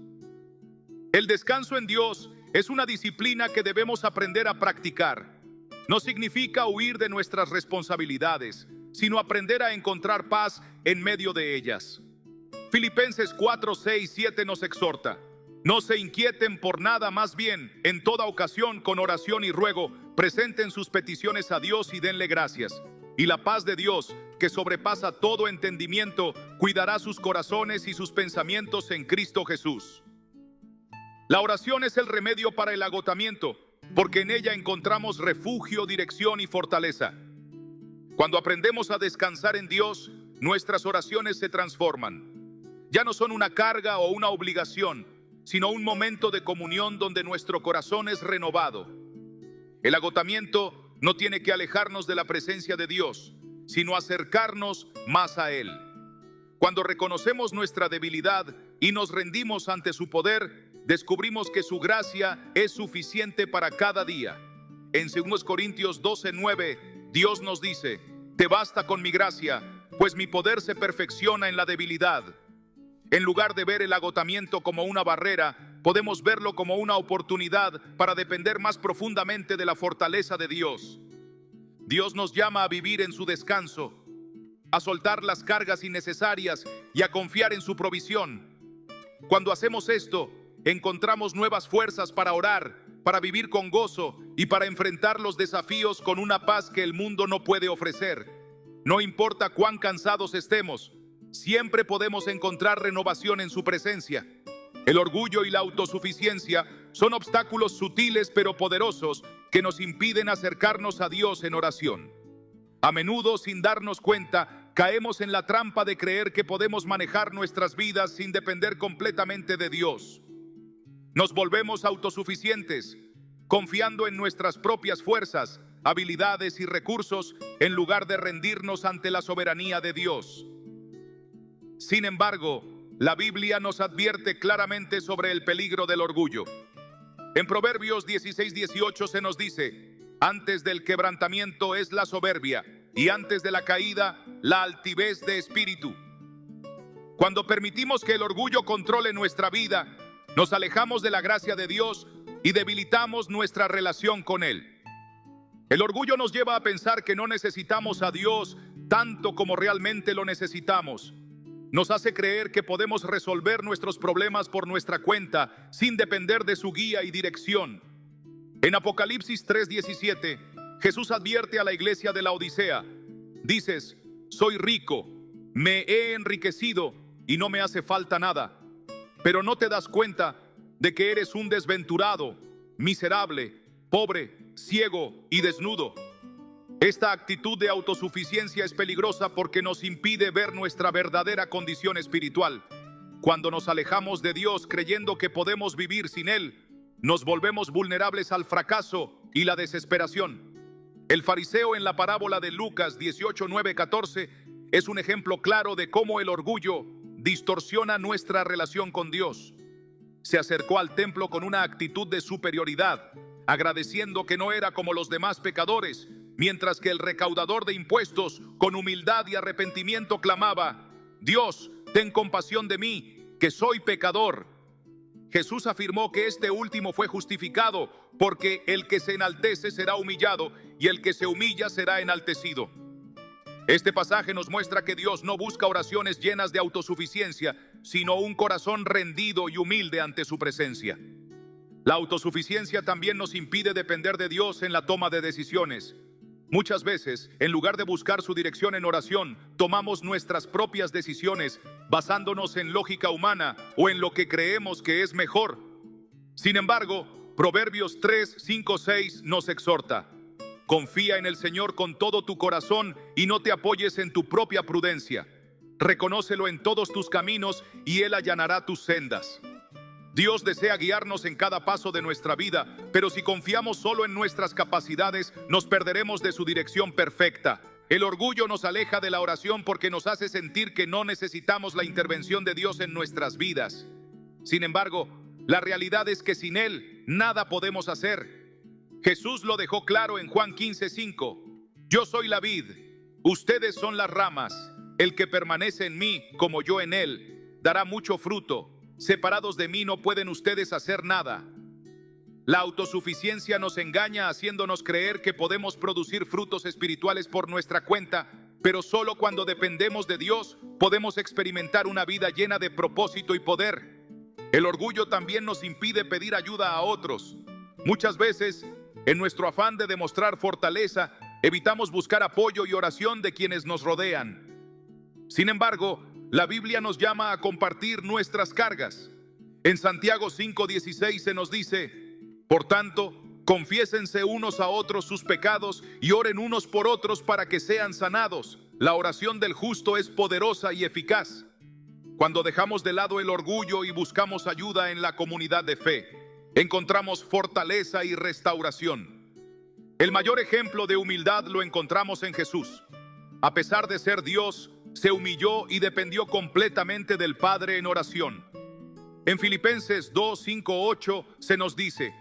El descanso en Dios es una disciplina que debemos aprender a practicar. No significa huir de nuestras responsabilidades, sino aprender a encontrar paz en medio de ellas. Filipenses 4:6-7 nos exhorta: no se inquieten por nada, más bien, en toda ocasión, con oración y ruego, presenten sus peticiones a Dios y denle gracias. Y la paz de Dios, que sobrepasa todo entendimiento, cuidará sus corazones y sus pensamientos en Cristo Jesús. La oración es el remedio para el agotamiento, porque en ella encontramos refugio, dirección y fortaleza. Cuando aprendemos a descansar en Dios, nuestras oraciones se transforman. Ya no son una carga o una obligación, sino un momento de comunión donde nuestro corazón es renovado. El agotamiento no tiene que alejarnos de la presencia de Dios, sino acercarnos más a Él. Cuando reconocemos nuestra debilidad y nos rendimos ante su poder, descubrimos que su gracia es suficiente para cada día. En 2 Corintios 12:9, Dios nos dice: te basta con mi gracia, pues mi poder se perfecciona en la debilidad. En lugar de ver el agotamiento como una barrera, podemos verlo como una oportunidad para depender más profundamente de la fortaleza de Dios. Dios nos llama a vivir en su descanso, a soltar las cargas innecesarias y a confiar en su provisión. Cuando hacemos esto, encontramos nuevas fuerzas para orar, para vivir con gozo y para enfrentar los desafíos con una paz que el mundo no puede ofrecer. No importa cuán cansados estemos, siempre podemos encontrar renovación en su presencia. El orgullo y la autosuficiencia son obstáculos sutiles pero poderosos que nos impiden acercarnos a Dios en oración. A menudo, sin darnos cuenta, caemos en la trampa de creer que podemos manejar nuestras vidas sin depender completamente de Dios. Nos volvemos autosuficientes, confiando en nuestras propias fuerzas, habilidades y recursos en lugar de rendirnos ante la soberanía de Dios. Sin embargo, la Biblia nos advierte claramente sobre el peligro del orgullo. En Proverbios 16:18 se nos dice: antes del quebrantamiento es la soberbia, y antes de la caída, la altivez de espíritu. Cuando permitimos que el orgullo controle nuestra vida, nos alejamos de la gracia de Dios y debilitamos nuestra relación con Él. El orgullo nos lleva a pensar que no necesitamos a Dios tanto como realmente lo necesitamos. Nos hace creer que podemos resolver nuestros problemas por nuestra cuenta sin depender de su guía y dirección. En Apocalipsis 3:17, Jesús advierte a la iglesia de la Odisea: dices, soy rico, me he enriquecido y no me hace falta nada, pero no te das cuenta de que eres un desventurado, miserable, pobre, ciego y desnudo. Esta actitud de autosuficiencia es peligrosa porque nos impide ver nuestra verdadera condición espiritual. Cuando nos alejamos de Dios creyendo que podemos vivir sin Él, nos volvemos vulnerables al fracaso y la desesperación. El fariseo en la parábola de Lucas 18:9-14 es un ejemplo claro de cómo el orgullo distorsiona nuestra relación con Dios. Se acercó al templo con una actitud de superioridad, agradeciendo que no era como los demás pecadores, mientras que el recaudador de impuestos, con humildad y arrepentimiento, clamaba: Dios, ten compasión de mí, que soy pecador. Jesús afirmó que este último fue justificado, porque el que se enaltece será humillado, y el que se humilla será enaltecido. Este pasaje nos muestra que Dios no busca oraciones llenas de autosuficiencia, sino un corazón rendido y humilde ante su presencia. La autosuficiencia también nos impide depender de Dios en la toma de decisiones. Muchas veces, en lugar de buscar su dirección en oración, tomamos nuestras propias decisiones basándonos en lógica humana o en lo que creemos que es mejor. Sin embargo, Proverbios 3:5-6 nos exhorta: confía en el Señor con todo tu corazón y no te apoyes en tu propia prudencia. Reconócelo en todos tus caminos y Él allanará tus sendas. Dios desea guiarnos en cada paso de nuestra vida, pero si confiamos solo en nuestras capacidades, nos perderemos de su dirección perfecta. El orgullo nos aleja de la oración porque nos hace sentir que no necesitamos la intervención de Dios en nuestras vidas. Sin embargo, la realidad es que sin Él nada podemos hacer. Jesús lo dejó claro en Juan 15:5. Yo soy la vid, ustedes son las ramas. El que permanece en mí, como yo en él, dará mucho fruto. Separados de mí no pueden ustedes hacer nada. La autosuficiencia nos engaña haciéndonos creer que podemos producir frutos espirituales por nuestra cuenta, pero solo cuando dependemos de Dios podemos experimentar una vida llena de propósito y poder. El orgullo también nos impide pedir ayuda a otros. Muchas veces, en nuestro afán de demostrar fortaleza, evitamos buscar apoyo y oración de quienes nos rodean. Sin embargo, la Biblia nos llama a compartir nuestras cargas. En Santiago 5:16 se nos dice: por tanto, confiésense unos a otros sus pecados y oren unos por otros para que sean sanados. La oración del justo es poderosa y eficaz. Cuando dejamos de lado el orgullo y buscamos ayuda en la comunidad de fe, encontramos fortaleza y restauración. El mayor ejemplo de humildad lo encontramos en Jesús. A pesar de ser Dios, se humilló y dependió completamente del Padre en oración. En Filipenses 2:5-8 se nos dice: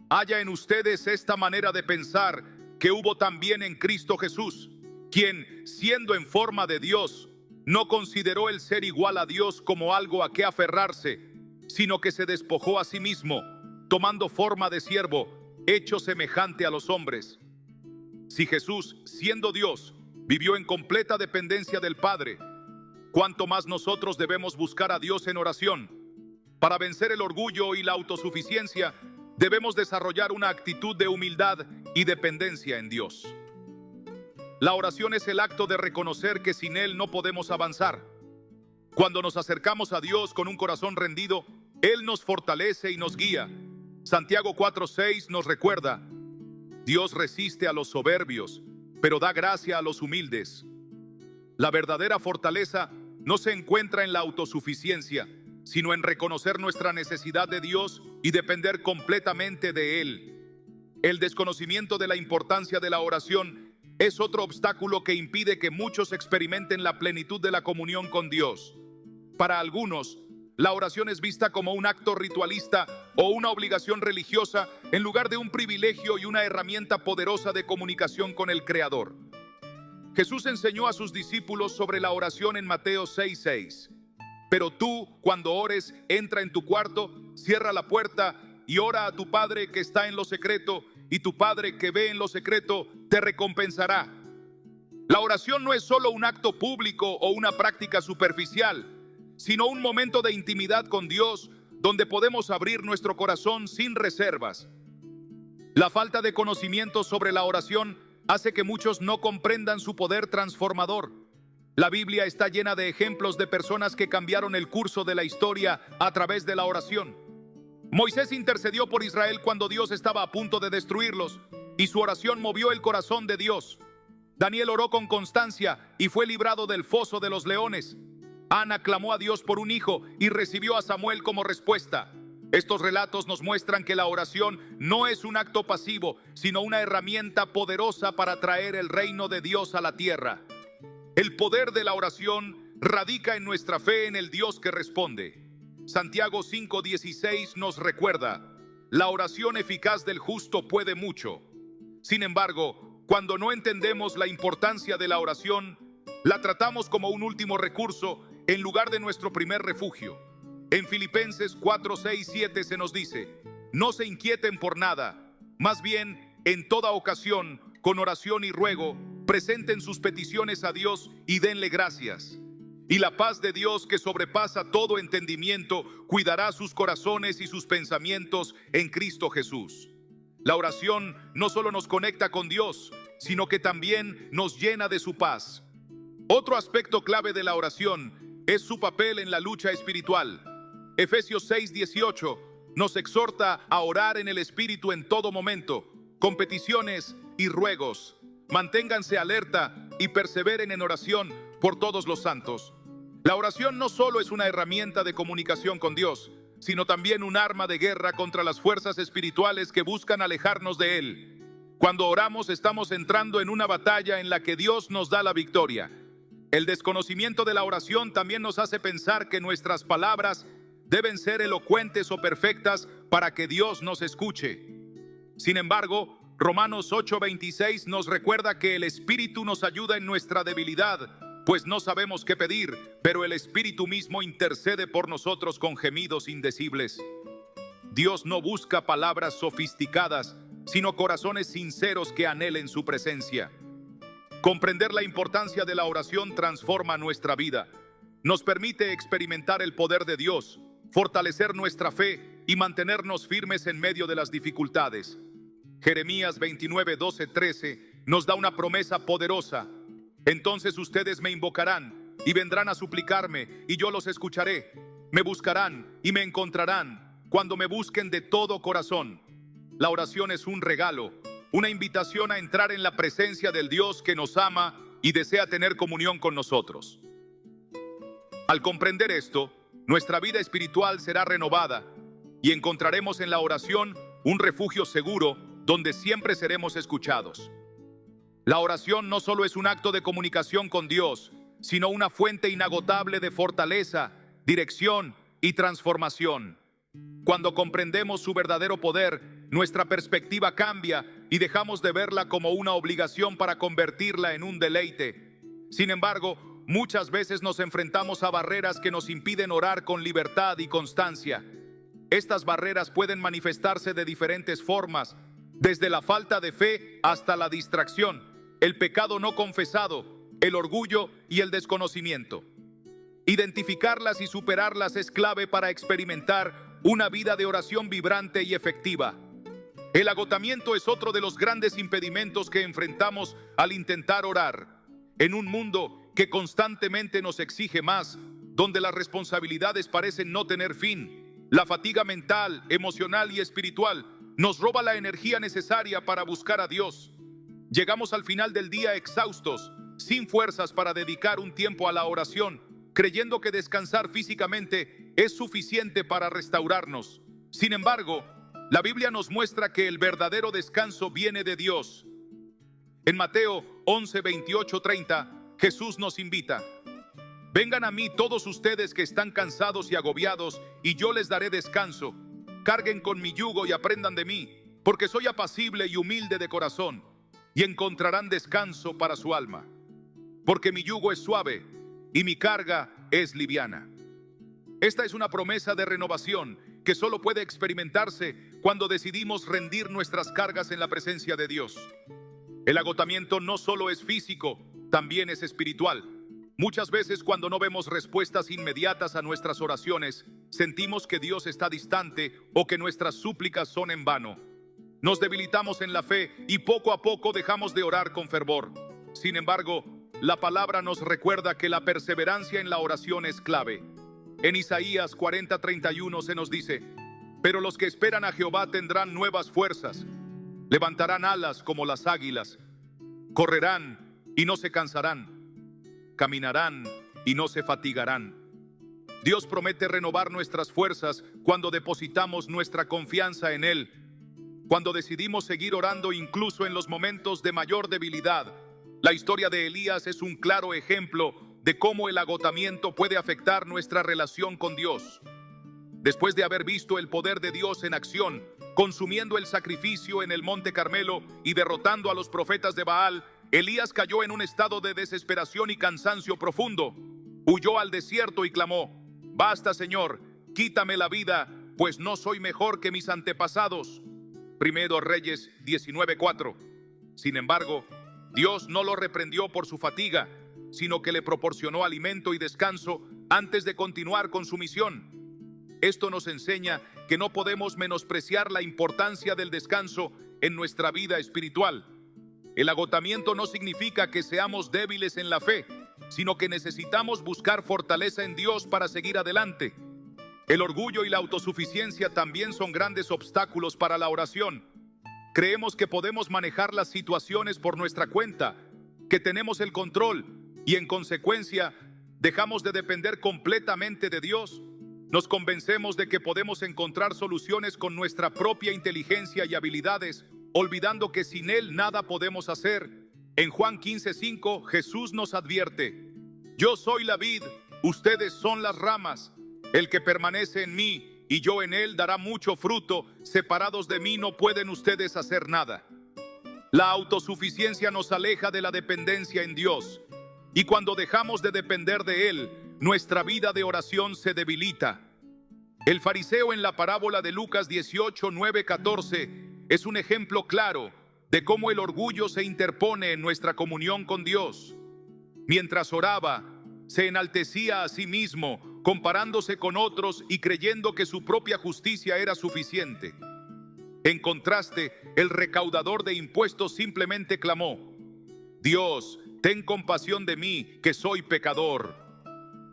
haya en ustedes esta manera de pensar que hubo también en Cristo Jesús, quien, siendo en forma de Dios, no consideró el ser igual a Dios como algo a que aferrarse, sino que se despojó a sí mismo, tomando forma de siervo, hecho semejante a los hombres. Si Jesús, siendo Dios, vivió en completa dependencia del Padre, ¿cuánto más nosotros debemos buscar a Dios en oración? Para vencer el orgullo y la autosuficiencia, debemos desarrollar una actitud de humildad y dependencia en Dios. La oración es el acto de reconocer que sin Él no podemos avanzar. Cuando nos acercamos a Dios con un corazón rendido, Él nos fortalece y nos guía. Santiago 4:6 nos recuerda: Dios resiste a los soberbios, pero da gracia a los humildes. La verdadera fortaleza no se encuentra en la autosuficiencia, sino en reconocer nuestra necesidad de Dios y depender completamente de Él. El desconocimiento de la importancia de la oración es otro obstáculo que impide que muchos experimenten la plenitud de la comunión con Dios. Para algunos, la oración es vista como un acto ritualista o una obligación religiosa en lugar de un privilegio y una herramienta poderosa de comunicación con el Creador. Jesús enseñó a sus discípulos sobre la oración en Mateo 6:6. Pero tú, cuando ores, entra en tu cuarto, cierra la puerta y ora a tu Padre que está en lo secreto, y tu Padre que ve en lo secreto te recompensará. La oración no es solo un acto público o una práctica superficial, sino un momento de intimidad con Dios donde podemos abrir nuestro corazón sin reservas. La falta de conocimiento sobre la oración hace que muchos no comprendan su poder transformador. La Biblia está llena de ejemplos de personas que cambiaron el curso de la historia a través de la oración. Moisés intercedió por Israel cuando Dios estaba a punto de destruirlos, y su oración movió el corazón de Dios. Daniel oró con constancia y fue librado del foso de los leones. Ana clamó a Dios por un hijo y recibió a Samuel como respuesta. Estos relatos nos muestran que la oración no es un acto pasivo, sino una herramienta poderosa para traer el reino de Dios a la tierra. El poder de la oración radica en nuestra fe en el Dios que responde. Santiago 5:16 nos recuerda: la oración eficaz del justo puede mucho. Sin embargo, cuando no entendemos la importancia de la oración, la tratamos como un último recurso en lugar de nuestro primer refugio. En Filipenses 4:6-7 se nos dice: no se inquieten por nada, más bien, en toda ocasión, con oración y ruego, presenten sus peticiones a Dios y denle gracias. Y la paz de Dios, que sobrepasa todo entendimiento, cuidará sus corazones y sus pensamientos en Cristo Jesús. La oración no solo nos conecta con Dios, sino que también nos llena de su paz. Otro aspecto clave de la oración es su papel en la lucha espiritual. Efesios 6:18 nos exhorta a orar en el Espíritu en todo momento, con peticiones y ruegos. Manténganse alerta y perseveren en oración por todos los santos. La oración no solo es una herramienta de comunicación con Dios, sino también un arma de guerra contra las fuerzas espirituales que buscan alejarnos de Él. Cuando oramos, estamos entrando en una batalla en la que Dios nos da la victoria. El desconocimiento de la oración también nos hace pensar que nuestras palabras deben ser elocuentes o perfectas para que Dios nos escuche. Sin embargo, Romanos 8:26 nos recuerda que el Espíritu nos ayuda en nuestra debilidad, pues no sabemos qué pedir, pero el Espíritu mismo intercede por nosotros con gemidos indecibles. Dios no busca palabras sofisticadas, sino corazones sinceros que anhelen su presencia. Comprender la importancia de la oración transforma nuestra vida. Nos permite experimentar el poder de Dios, fortalecer nuestra fe y mantenernos firmes en medio de las dificultades. Jeremías 29:12-13 nos da una promesa poderosa. Entonces ustedes me invocarán y vendrán a suplicarme, y yo los escucharé. Me buscarán y me encontrarán cuando me busquen de todo corazón. La oración es un regalo, una invitación a entrar en la presencia del Dios que nos ama y desea tener comunión con nosotros. Al comprender esto, nuestra vida espiritual será renovada y encontraremos en la oración un refugio seguro donde siempre seremos escuchados. La oración no solo es un acto de comunicación con Dios, sino una fuente inagotable de fortaleza, dirección y transformación. Cuando comprendemos su verdadero poder, nuestra perspectiva cambia y dejamos de verla como una obligación para convertirla en un deleite. Sin embargo, muchas veces nos enfrentamos a barreras que nos impiden orar con libertad y constancia. Estas barreras pueden manifestarse de diferentes formas, desde la falta de fe hasta la distracción, el pecado no confesado, el orgullo y el desconocimiento. Identificarlas y superarlas es clave para experimentar una vida de oración vibrante y efectiva. El agotamiento es otro de los grandes impedimentos que enfrentamos al intentar orar. En un mundo que constantemente nos exige más, donde las responsabilidades parecen no tener fin, la fatiga mental, emocional y espiritual nos roba la energía necesaria para buscar a Dios. Llegamos al final del día exhaustos, sin fuerzas para dedicar un tiempo a la oración, creyendo que descansar físicamente es suficiente para restaurarnos. Sin embargo, la Biblia nos muestra que el verdadero descanso viene de Dios. En Mateo 11:28-30, Jesús nos invita: vengan a mí todos ustedes que están cansados y agobiados, y yo les daré descanso. Carguen con mi yugo y aprendan de mí, porque soy apacible y humilde de corazón, y encontrarán descanso para su alma. Porque mi yugo es suave y mi carga es liviana. Esta es una promesa de renovación que solo puede experimentarse cuando decidimos rendir nuestras cargas en la presencia de Dios. El agotamiento no solo es físico, también es espiritual. Muchas veces cuando no vemos respuestas inmediatas a nuestras oraciones, sentimos que Dios está distante o que nuestras súplicas son en vano. Nos debilitamos en la fe y poco a poco dejamos de orar con fervor. Sin embargo, la palabra nos recuerda que la perseverancia en la oración es clave. En Isaías 40:31 se nos dice: pero los que esperan a Jehová tendrán nuevas fuerzas, levantarán alas como las águilas, correrán y no se cansarán, caminarán y no se fatigarán. Dios promete renovar nuestras fuerzas cuando depositamos nuestra confianza en Él, cuando decidimos seguir orando incluso en los momentos de mayor debilidad. La historia de Elías es un claro ejemplo de cómo el agotamiento puede afectar nuestra relación con Dios. Después de haber visto el poder de Dios en acción, consumiendo el sacrificio en el Monte Carmelo y derrotando a los profetas de Baal, Elías cayó en un estado de desesperación y cansancio profundo. Huyó al desierto y clamó: basta, Señor, quítame la vida, pues no soy mejor que mis antepasados. Primero Reyes 19:4. Sin embargo, Dios no lo reprendió por su fatiga, sino que le proporcionó alimento y descanso antes de continuar con su misión. Esto nos enseña que no podemos menospreciar la importancia del descanso en nuestra vida espiritual. El agotamiento no significa que seamos débiles en la fe, sino que necesitamos buscar fortaleza en Dios para seguir adelante. El orgullo y la autosuficiencia también son grandes obstáculos para la oración. Creemos que podemos manejar las situaciones por nuestra cuenta, que tenemos el control y en consecuencia dejamos de depender completamente de Dios. Nos convencemos de que podemos encontrar soluciones con nuestra propia inteligencia y habilidades, olvidando que sin Él nada podemos hacer. En Juan 15:5, Jesús nos advierte: yo soy la vid, ustedes son las ramas. El que permanece en mí y yo en él dará mucho fruto. Separados de mí no pueden ustedes hacer nada. La autosuficiencia nos aleja de la dependencia en Dios, y cuando dejamos de depender de Él, nuestra vida de oración se debilita. El fariseo en la parábola de Lucas 18:9-14 es un ejemplo claro de cómo el orgullo se interpone en nuestra comunión con Dios. Mientras oraba, se enaltecía a sí mismo, comparándose con otros y creyendo que su propia justicia era suficiente. En contraste, el recaudador de impuestos simplemente clamó: Dios, ten compasión de mí, que soy pecador.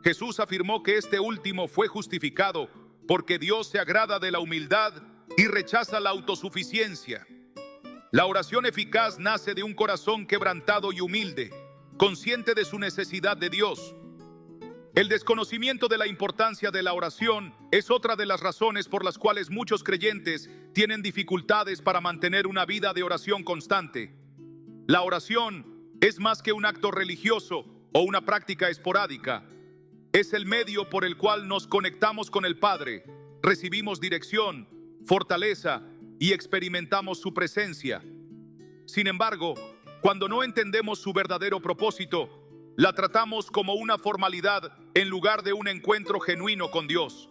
Jesús afirmó que este último fue justificado porque Dios se agrada de la humildad y rechaza la autosuficiencia. La oración eficaz nace de un corazón quebrantado y humilde, consciente de su necesidad de Dios. El desconocimiento de la importancia de la oración es otra de las razones por las cuales muchos creyentes tienen dificultades para mantener una vida de oración constante. La oración es más que un acto religioso o una práctica esporádica. Es el medio por el cual nos conectamos con el Padre, recibimos dirección, fortaleza y experimentamos su presencia. Sin embargo, cuando no entendemos su verdadero propósito, la tratamos como una formalidad en lugar de un encuentro genuino con Dios.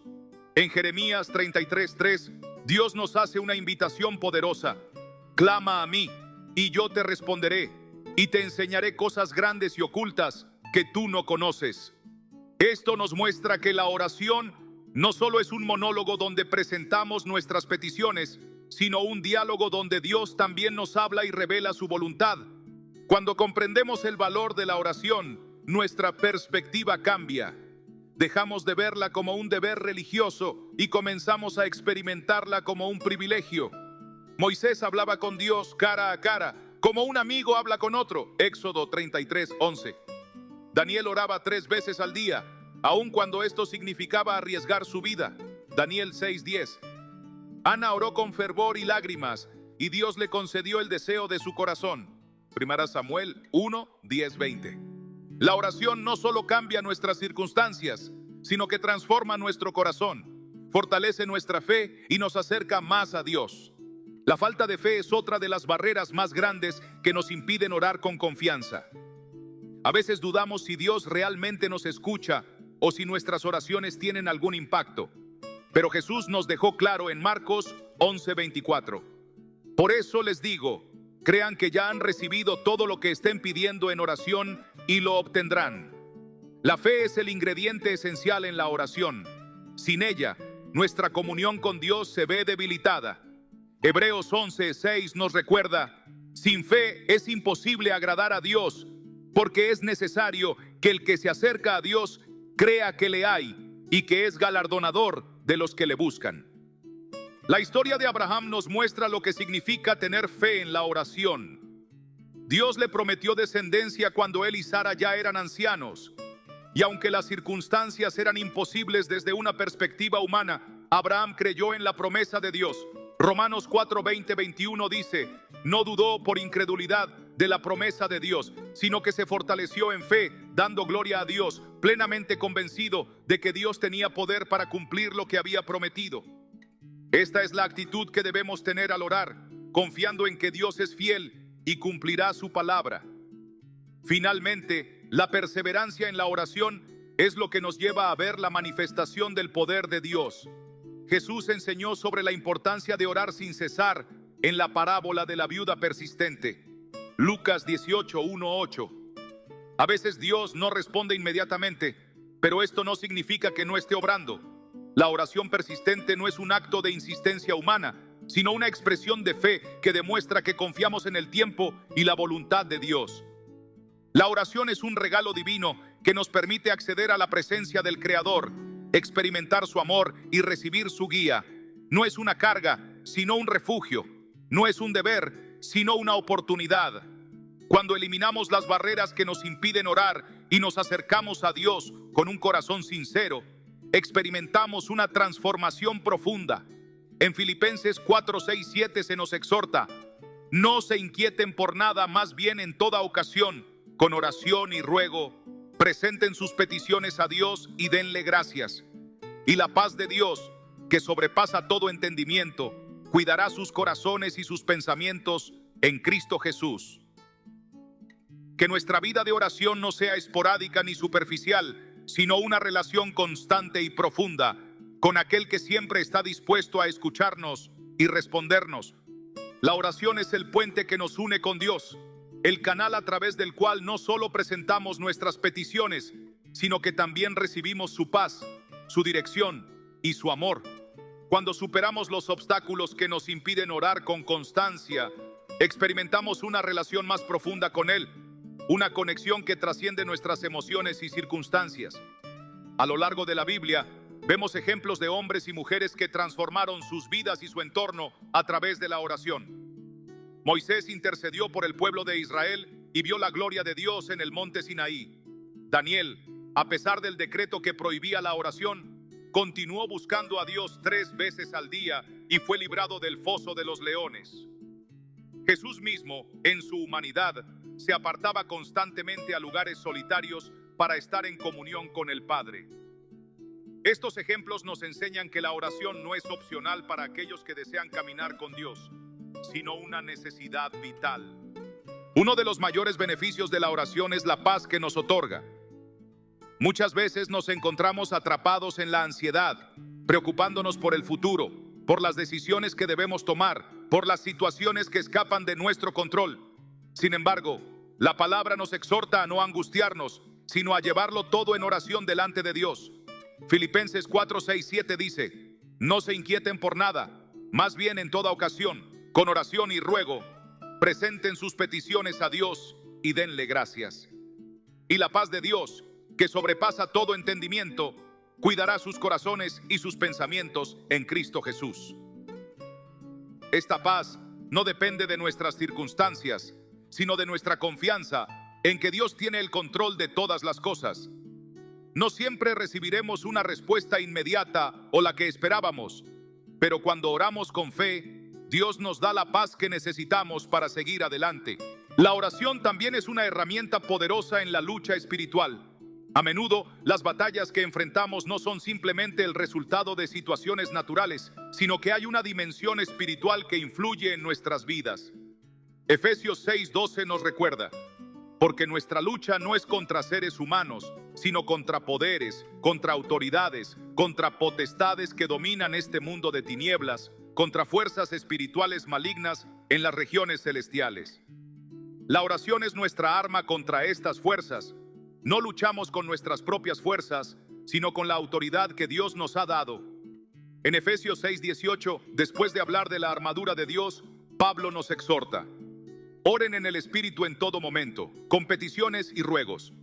En Jeremías 33:3, Dios nos hace una invitación poderosa: clama a mí, y yo te responderé, y te enseñaré cosas grandes y ocultas que tú no conoces. Esto nos muestra que la oración no solo es un monólogo donde presentamos nuestras peticiones, sino un diálogo donde Dios también nos habla y revela su voluntad. Cuando comprendemos el valor de la oración, nuestra perspectiva cambia. Dejamos de verla como un deber religioso y comenzamos a experimentarla como un privilegio. Moisés hablaba con Dios cara a cara, como un amigo habla con otro. Éxodo 33:11. Daniel oraba 3 veces al día, aun cuando esto significaba arriesgar su vida. Daniel 6:10. Ana oró con fervor y lágrimas, y Dios le concedió el deseo de su corazón. Primera Samuel 1:10-20. La oración no solo cambia nuestras circunstancias, sino que transforma nuestro corazón, fortalece nuestra fe y nos acerca más a Dios. La falta de fe es otra de las barreras más grandes que nos impiden orar con confianza. A veces dudamos si Dios realmente nos escucha o si nuestras oraciones tienen algún impacto. Pero Jesús nos dejó claro en Marcos 11:24. Por eso les digo, crean que ya han recibido todo lo que estén pidiendo en oración y lo obtendrán. La fe es el ingrediente esencial en la oración. Sin ella, nuestra comunión con Dios se ve debilitada. Hebreos 11:6 nos recuerda, sin fe es imposible agradar a Dios, porque es necesario que el que se acerca a Dios crea que le hay y que es galardonador de los que le buscan. La historia de Abraham nos muestra lo que significa tener fe en la oración. Dios le prometió descendencia cuando él y Sara ya eran ancianos. Y aunque las circunstancias eran imposibles desde una perspectiva humana, Abraham creyó en la promesa de Dios. Romanos 4:20-21 dice, no dudó por incredulidad de la promesa de Dios, sino que se fortaleció en fe, dando gloria a Dios, plenamente convencido de que Dios tenía poder para cumplir lo que había prometido. Esta es la actitud que debemos tener al orar, confiando en que Dios es fiel y cumplirá su palabra. Finalmente, la perseverancia en la oración es lo que nos lleva a ver la manifestación del poder de Dios. Jesús enseñó sobre la importancia de orar sin cesar en la parábola de la viuda persistente. Lucas 18:1-8. A veces Dios no responde inmediatamente, pero esto no significa que no esté obrando. La oración persistente no es un acto de insistencia humana, sino una expresión de fe que demuestra que confiamos en el tiempo y la voluntad de Dios. La oración es un regalo divino que nos permite acceder a la presencia del Creador, experimentar su amor y recibir su guía. No es una carga, sino un refugio. No es un deber, sino una oportunidad. Cuando eliminamos las barreras que nos impiden orar y nos acercamos a Dios con un corazón sincero, experimentamos una transformación profunda. En Filipenses 4:6-7 se nos exhorta, no se inquieten por nada, más bien en toda ocasión, con oración y ruego, presenten sus peticiones a Dios y denle gracias. Y la paz de Dios, que sobrepasa todo entendimiento, cuidará sus corazones y sus pensamientos en Cristo Jesús. Que nuestra vida de oración no sea esporádica ni superficial, sino una relación constante y profunda con aquel que siempre está dispuesto a escucharnos y respondernos. La oración es el puente que nos une con Dios, el canal a través del cual no solo presentamos nuestras peticiones, sino que también recibimos su paz, su dirección y su amor. Cuando superamos los obstáculos que nos impiden orar con constancia, experimentamos una relación más profunda con Él, una conexión que trasciende nuestras emociones y circunstancias. A lo largo de la Biblia, vemos ejemplos de hombres y mujeres que transformaron sus vidas y su entorno a través de la oración. Moisés intercedió por el pueblo de Israel y vio la gloria de Dios en el monte Sinaí. Daniel, a pesar del decreto que prohibía la oración, continuó buscando a Dios 3 veces al día y fue librado del foso de los leones. Jesús mismo, en su humanidad, se apartaba constantemente a lugares solitarios para estar en comunión con el Padre. Estos ejemplos nos enseñan que la oración no es opcional para aquellos que desean caminar con Dios, sino una necesidad vital. Uno de los mayores beneficios de la oración es la paz que nos otorga. Muchas veces nos encontramos atrapados en la ansiedad, preocupándonos por el futuro, por las decisiones que debemos tomar, por las situaciones que escapan de nuestro control. Sin embargo, la palabra nos exhorta a no angustiarnos, sino a llevarlo todo en oración delante de Dios. Filipenses 4:6-7 dice, no se inquieten por nada, más bien en toda ocasión, con oración y ruego, presenten sus peticiones a Dios y denle gracias. Y la paz de Dios, que sobrepasa todo entendimiento, cuidará sus corazones y sus pensamientos en Cristo Jesús. Esta paz no depende de nuestras circunstancias, sino de nuestra confianza en que Dios tiene el control de todas las cosas. No siempre recibiremos una respuesta inmediata o la que esperábamos, pero cuando oramos con fe, Dios nos da la paz que necesitamos para seguir adelante. La oración también es una herramienta poderosa en la lucha espiritual. A menudo, las batallas que enfrentamos no son simplemente el resultado de situaciones naturales, sino que hay una dimensión espiritual que influye en nuestras vidas. Efesios 6:12 nos recuerda, porque nuestra lucha no es contra seres humanos, sino contra poderes, contra autoridades, contra potestades que dominan este mundo de tinieblas, contra fuerzas espirituales malignas en las regiones celestiales. La oración es nuestra arma contra estas fuerzas. No luchamos con nuestras propias fuerzas, sino con la autoridad que Dios nos ha dado. En Efesios 6:18, después de hablar de la armadura de Dios, Pablo nos exhorta: oren en el Espíritu en todo momento, con peticiones y ruegos.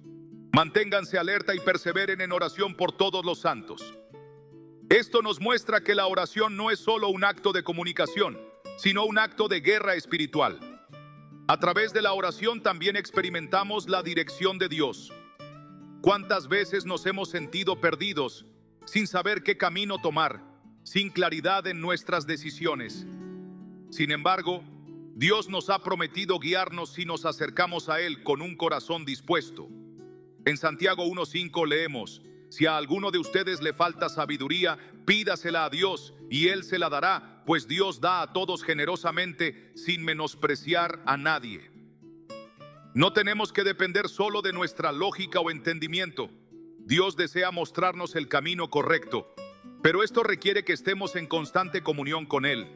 Manténganse alerta y perseveren en oración por todos los santos. Esto nos muestra que la oración no es solo un acto de comunicación, sino un acto de guerra espiritual. A través de la oración también experimentamos la dirección de Dios. ¿Cuántas veces nos hemos sentido perdidos, sin saber qué camino tomar, sin claridad en nuestras decisiones? Sin embargo, Dios nos ha prometido guiarnos si nos acercamos a Él con un corazón dispuesto. En Santiago 1:5 leemos: si a alguno de ustedes le falta sabiduría, pídasela a Dios y Él se la dará, pues Dios da a todos generosamente sin menospreciar a nadie. No tenemos que depender solo de nuestra lógica o entendimiento. Dios desea mostrarnos el camino correcto, pero esto requiere que estemos en constante comunión con Él.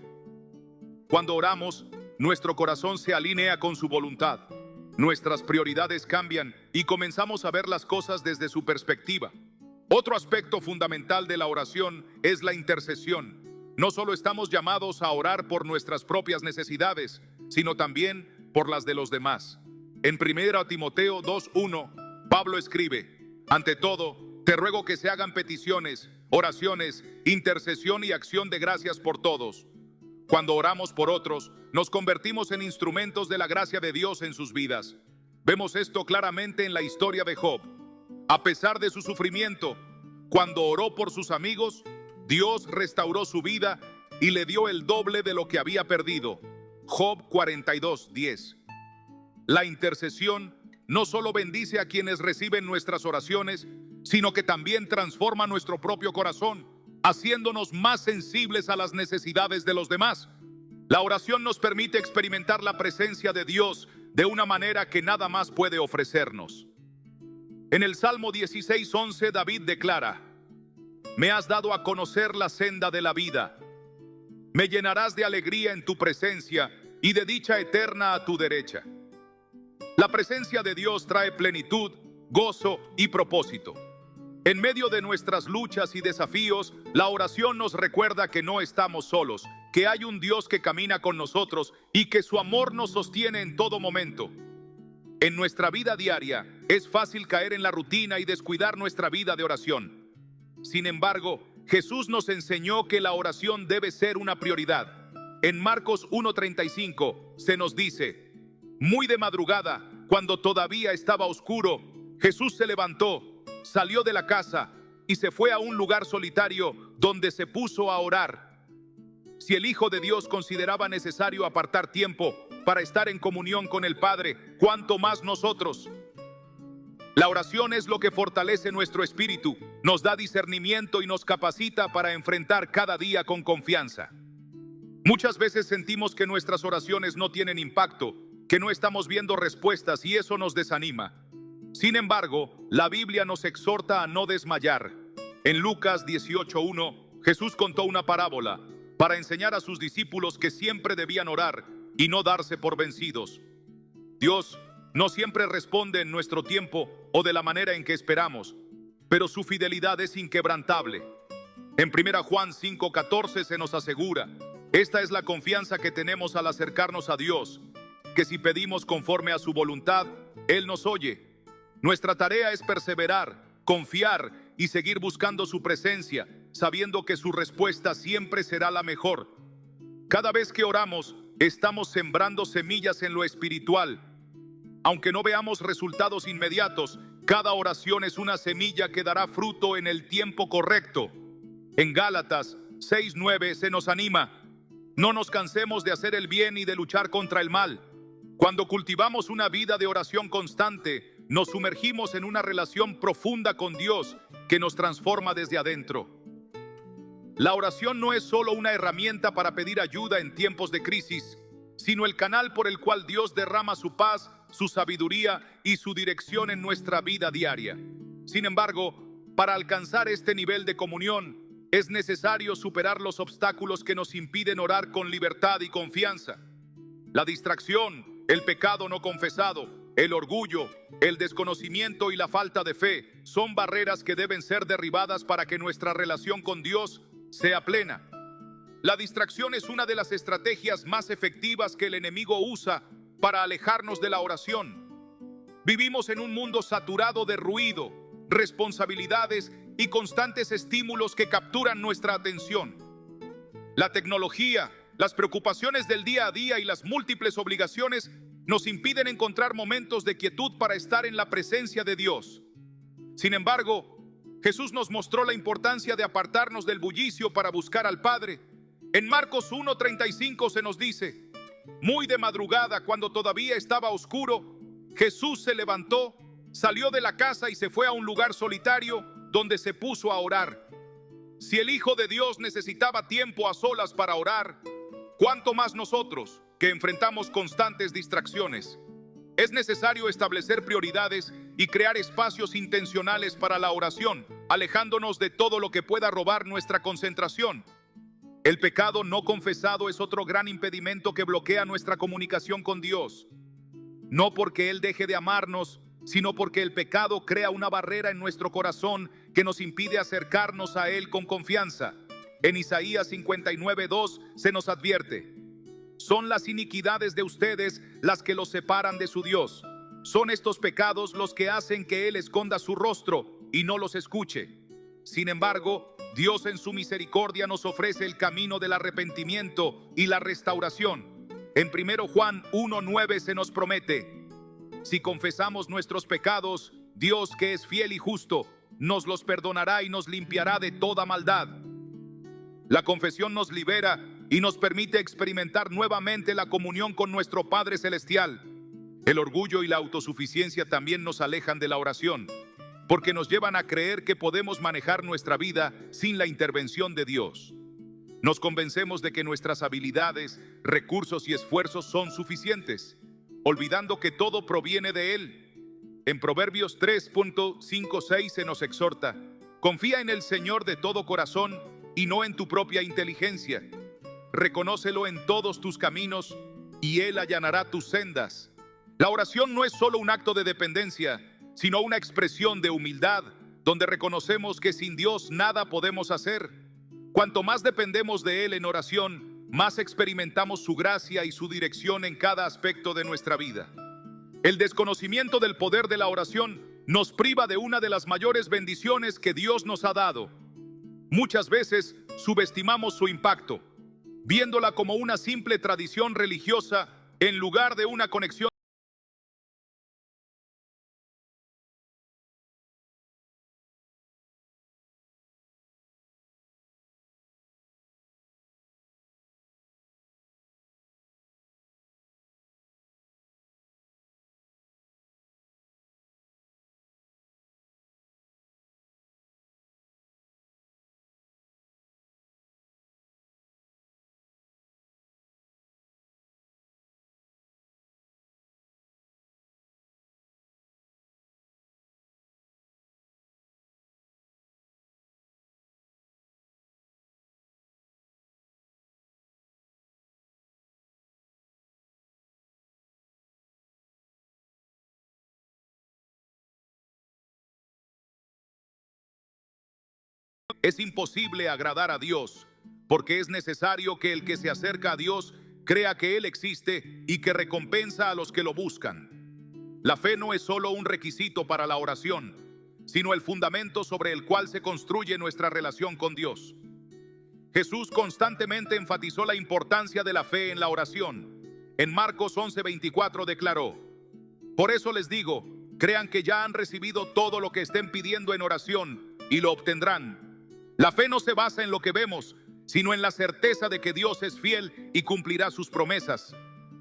Cuando oramos, nuestro corazón se alinea con su voluntad. Nuestras prioridades cambian y comenzamos a ver las cosas desde su perspectiva. Otro aspecto fundamental de la oración es la intercesión. No solo estamos llamados a orar por nuestras propias necesidades, sino también por las de los demás. En 1 Timoteo 2:1, Pablo escribe: ante todo, te ruego que se hagan peticiones, oraciones, intercesión y acción de gracias por todos. Cuando oramos por otros, nos convertimos en instrumentos de la gracia de Dios en sus vidas. Vemos esto claramente en la historia de Job. A pesar de su sufrimiento, cuando oró por sus amigos, Dios restauró su vida y le dio el doble de lo que había perdido. Job 42:10. La intercesión no solo bendice a quienes reciben nuestras oraciones, sino que también transforma nuestro propio corazón, haciéndonos más sensibles a las necesidades de los demás. La oración nos permite experimentar la presencia de Dios de una manera que nada más puede ofrecernos. En el Salmo 16:11, David declara: me has dado a conocer la senda de la vida. Me llenarás de alegría en tu presencia y de dicha eterna a tu derecha. La presencia de Dios trae plenitud, gozo y propósito. En medio de nuestras luchas y desafíos, la oración nos recuerda que no estamos solos, que hay un Dios que camina con nosotros y que su amor nos sostiene en todo momento. En nuestra vida diaria, es fácil caer en la rutina y descuidar nuestra vida de oración. Sin embargo, Jesús nos enseñó que la oración debe ser una prioridad. En Marcos 1:35 se nos dice: muy de madrugada, cuando todavía estaba oscuro, Jesús se levantó, salió de la casa y se fue a un lugar solitario donde se puso a orar. Si el Hijo de Dios consideraba necesario apartar tiempo para estar en comunión con el Padre, ¿cuánto más nosotros? La oración es lo que fortalece nuestro espíritu, nos da discernimiento y nos capacita para enfrentar cada día con confianza. Muchas veces sentimos que nuestras oraciones no tienen impacto, que no estamos viendo respuestas y eso nos desanima. Sin embargo, la Biblia nos exhorta a no desmayar. En Lucas 18:1, Jesús contó una parábola para enseñar a sus discípulos que siempre debían orar y no darse por vencidos. Dios no siempre responde en nuestro tiempo o de la manera en que esperamos, pero su fidelidad es inquebrantable. En 1 Juan 5:14 se nos asegura: esta es la confianza que tenemos al acercarnos a Dios, que si pedimos conforme a su voluntad, Él nos oye. Nuestra tarea es perseverar, confiar y seguir buscando su presencia, sabiendo que su respuesta siempre será la mejor. Cada vez que oramos, estamos sembrando semillas en lo espiritual. Aunque no veamos resultados inmediatos, cada oración es una semilla que dará fruto en el tiempo correcto. En Gálatas 6:9 se nos anima: no nos cansemos de hacer el bien y de luchar contra el mal. Cuando cultivamos una vida de oración constante, nos sumergimos en una relación profunda con Dios que nos transforma desde adentro. La oración no es solo una herramienta para pedir ayuda en tiempos de crisis, sino el canal por el cual Dios derrama su paz, su sabiduría y su dirección en nuestra vida diaria. Sin embargo, para alcanzar este nivel de comunión, es necesario superar los obstáculos que nos impiden orar con libertad y confianza. La distracción, el pecado no confesado, el orgullo, el desconocimiento y la falta de fe son barreras que deben ser derribadas para que nuestra relación con Dios sea plena. La distracción es una de las estrategias más efectivas que el enemigo usa para alejarnos de la oración. Vivimos en un mundo saturado de ruido, responsabilidades y constantes estímulos que capturan nuestra atención. La tecnología, las preocupaciones del día a día y las múltiples obligaciones nos impiden encontrar momentos de quietud para estar en la presencia de Dios. Sin embargo, Jesús nos mostró la importancia de apartarnos del bullicio para buscar al Padre. En Marcos 1:35 se nos dice: muy de madrugada, cuando todavía estaba oscuro, Jesús se levantó, salió de la casa y se fue a un lugar solitario donde se puso a orar. Si el Hijo de Dios necesitaba tiempo a solas para orar, ¿cuánto más nosotros, que enfrentamos constantes distracciones? Es necesario establecer prioridades y crear espacios intencionales para la oración, alejándonos de todo lo que pueda robar nuestra concentración. El pecado no confesado es otro gran impedimento que bloquea nuestra comunicación con Dios. No porque Él deje de amarnos, sino porque el pecado crea una barrera en nuestro corazón que nos impide acercarnos a Él con confianza. En Isaías 59:2 se nos advierte: son las iniquidades de ustedes las que los separan de su Dios. Son estos pecados los que hacen que Él esconda su rostro y no los escuche. Sin embargo, Dios en su misericordia nos ofrece el camino del arrepentimiento y la restauración. En 1 Juan 1:9 se nos promete: si confesamos nuestros pecados, Dios, que es fiel y justo, nos los perdonará y nos limpiará de toda maldad. La confesión nos libera y nos permite experimentar nuevamente la comunión con nuestro Padre Celestial. El orgullo y la autosuficiencia también nos alejan de la oración, porque nos llevan a creer que podemos manejar nuestra vida sin la intervención de Dios. Nos convencemos de que nuestras habilidades, recursos y esfuerzos son suficientes, olvidando que todo proviene de Él. En Proverbios 3:5-6 se nos exhorta: confía en el Señor de todo corazón y no en tu propia inteligencia. Reconócelo en todos tus caminos y Él allanará tus sendas. La oración no es solo un acto de dependencia, sino una expresión de humildad, donde reconocemos que sin Dios nada podemos hacer. Cuanto más dependemos de Él en oración, más experimentamos su gracia y su dirección en cada aspecto de nuestra vida. El desconocimiento del poder de la oración nos priva de una de las mayores bendiciones que Dios nos ha dado. Muchas veces subestimamos su impacto, viéndola como una simple tradición religiosa en lugar de una conexión. Es imposible agradar a Dios, porque es necesario que el que se acerca a Dios crea que Él existe y que recompensa a los que lo buscan. La fe no es solo un requisito para la oración, sino el fundamento sobre el cual se construye nuestra relación con Dios. Jesús constantemente enfatizó la importancia de la fe en la oración. En Marcos 11:24 declaró: por eso les digo, crean que ya han recibido todo lo que estén pidiendo en oración y lo obtendrán. La fe no se basa en lo que vemos, sino en la certeza de que Dios es fiel y cumplirá sus promesas.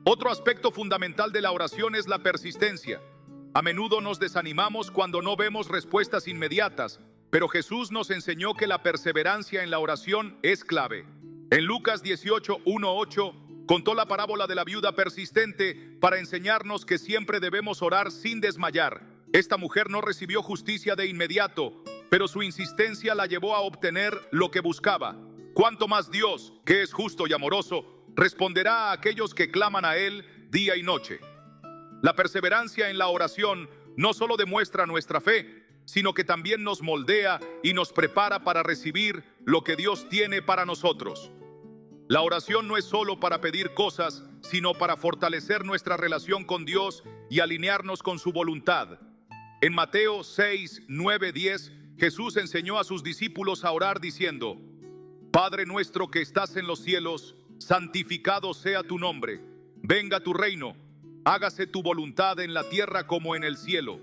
Otro aspecto fundamental de la oración es la persistencia. A menudo nos desanimamos cuando no vemos respuestas inmediatas, pero Jesús nos enseñó que la perseverancia en la oración es clave. En Lucas 18:1-8 Contó la parábola de la viuda persistente para enseñarnos que siempre debemos orar sin desmayar. Esta mujer no recibió justicia de inmediato, pero su insistencia la llevó a obtener lo que buscaba. Cuánto más Dios, que es justo y amoroso, responderá a aquellos que claman a Él día y noche. La perseverancia en la oración no solo demuestra nuestra fe, sino que también nos moldea y nos prepara para recibir lo que Dios tiene para nosotros. La oración no es solo para pedir cosas, sino para fortalecer nuestra relación con Dios y alinearnos con su voluntad. En Mateo 6, 9, 10, Jesús enseñó a sus discípulos a orar diciendo: Padre nuestro que estás en los cielos, santificado sea tu nombre. Venga tu reino, hágase tu voluntad en la tierra como en el cielo.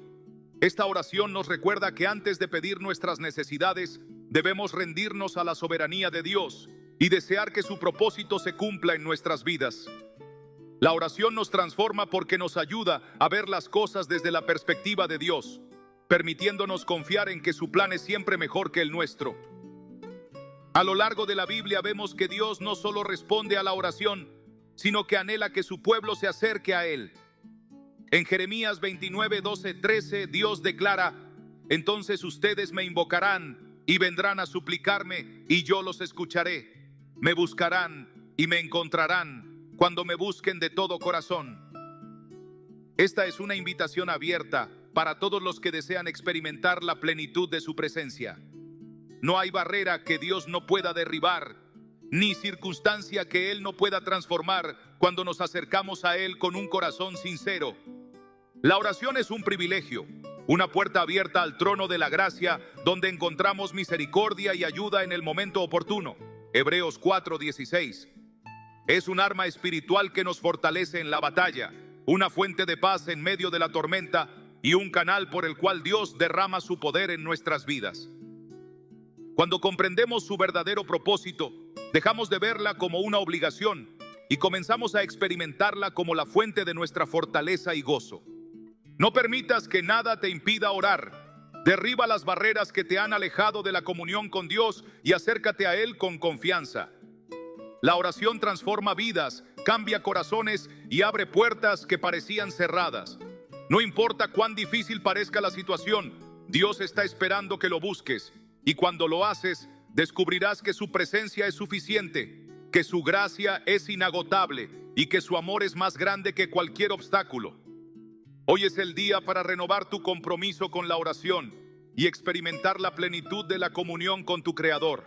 Esta oración nos recuerda que antes de pedir nuestras necesidades, debemos rendirnos a la soberanía de Dios y desear que su propósito se cumpla en nuestras vidas. La oración nos transforma porque nos ayuda a ver las cosas desde la perspectiva de Dios, permitiéndonos confiar en que su plan es siempre mejor que el nuestro. A lo largo de la Biblia vemos que Dios no solo responde a la oración, sino que anhela que su pueblo se acerque a Él. En Jeremías 29, 12, 13, Dios declara: Entonces ustedes me invocarán y vendrán a suplicarme, y yo los escucharé. Me buscarán y me encontrarán cuando me busquen de todo corazón. Esta es una invitación abierta para todos los que desean experimentar la plenitud de su presencia. No hay barrera que Dios no pueda derribar, ni circunstancia que Él no pueda transformar cuando nos acercamos a Él con un corazón sincero. La oración es un privilegio, una puerta abierta al trono de la gracia, donde encontramos misericordia y ayuda en el momento oportuno. Hebreos 4:16. Es un arma espiritual que nos fortalece en la batalla, una fuente de paz en medio de la tormenta y un canal por el cual Dios derrama su poder en nuestras vidas. Cuando comprendemos su verdadero propósito, dejamos de verla como una obligación y comenzamos a experimentarla como la fuente de nuestra fortaleza y gozo. No permitas que nada te impida orar. Derriba las barreras que te han alejado de la comunión con Dios y acércate a Él con confianza. La oración transforma vidas, cambia corazones y abre puertas que parecían cerradas. No importa cuán difícil parezca la situación, Dios está esperando que lo busques. Y cuando lo haces, descubrirás que su presencia es suficiente, que su gracia es inagotable y que su amor es más grande que cualquier obstáculo. Hoy es el día para renovar tu compromiso con la oración y experimentar la plenitud de la comunión con tu Creador.